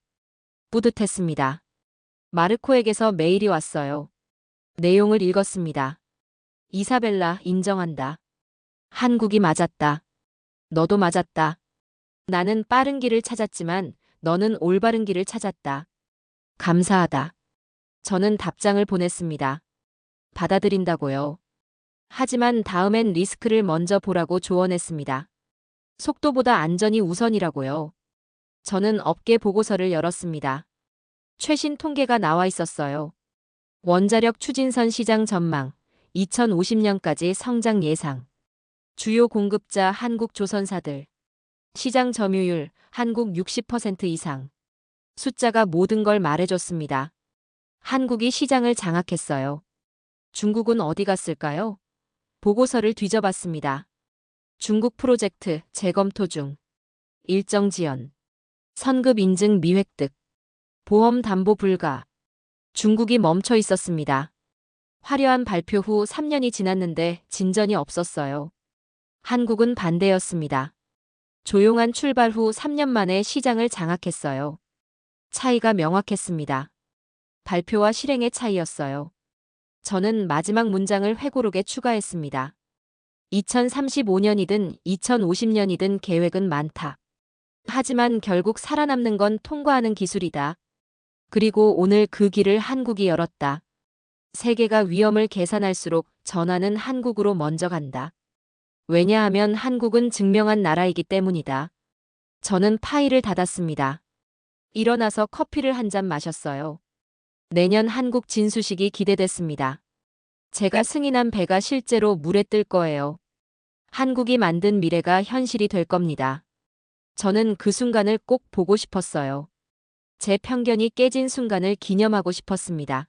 뿌듯했습니다. 마르코에게서 메일이 왔어요. 내용을 읽었습니다. 이사벨라, 인정한다. 한국이 맞았다. 너도 맞았다. 나는 빠른 길을 찾았지만 너는 올바른 길을 찾았다. 감사하다. 저는 답장을 보냈습니다. 받아들인다고요. 하지만 다음엔 리스크를 먼저 보라고 조언했습니다. 속도보다 안전이 우선이라고요. 저는 업계 보고서를 열었습니다. 최신 통계가 나와 있었어요. 원자력 추진선 시장 전망, 2050년까지 성장 예상. 주요 공급자 한국 조선사들. 시장 점유율 한국 60% 이상. 숫자가 모든 걸 말해줬습니다. 한국이 시장을 장악했어요. 중국은 어디 갔을까요? 보고서를 뒤져봤습니다. 중국 프로젝트 재검토 중. 일정 지연. 선급 인증 미획득. 보험 담보 불가. 중국이 멈춰 있었습니다. 화려한 발표 후 3년이 지났는데 진전이 없었어요. 한국은 반대였습니다. 조용한 출발 후 3년 만에 시장을 장악했어요. 차이가 명확했습니다. 발표와 실행의 차이였어요. 저는 마지막 문장을 회고록에 추가했습니다. 2035년이든 2050년이든 계획은 많다. 하지만 결국 살아남는 건 통과하는 기술이다. 그리고 오늘 그 길을 한국이 열었다. 세계가 위험을 계산할수록 전화는 한국으로 먼저 간다. 왜냐하면 한국은 증명한 나라이기 때문이다. 저는 파일을 닫았습니다. 일어나서 커피를 한 잔 마셨어요. 내년 한국 진수식이 기대됐습니다. 제가 승인한 배가 실제로 물에 뜰 거예요. 한국이 만든 미래가 현실이 될 겁니다. 저는 그 순간을 꼭 보고 싶었어요. 제 편견이 깨진 순간을 기념하고 싶었습니다.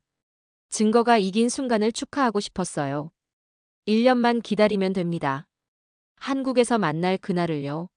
증거가 이긴 순간을 축하하고 싶었어요. 1년만 기다리면 됩니다. 한국에서 만날 그날을요.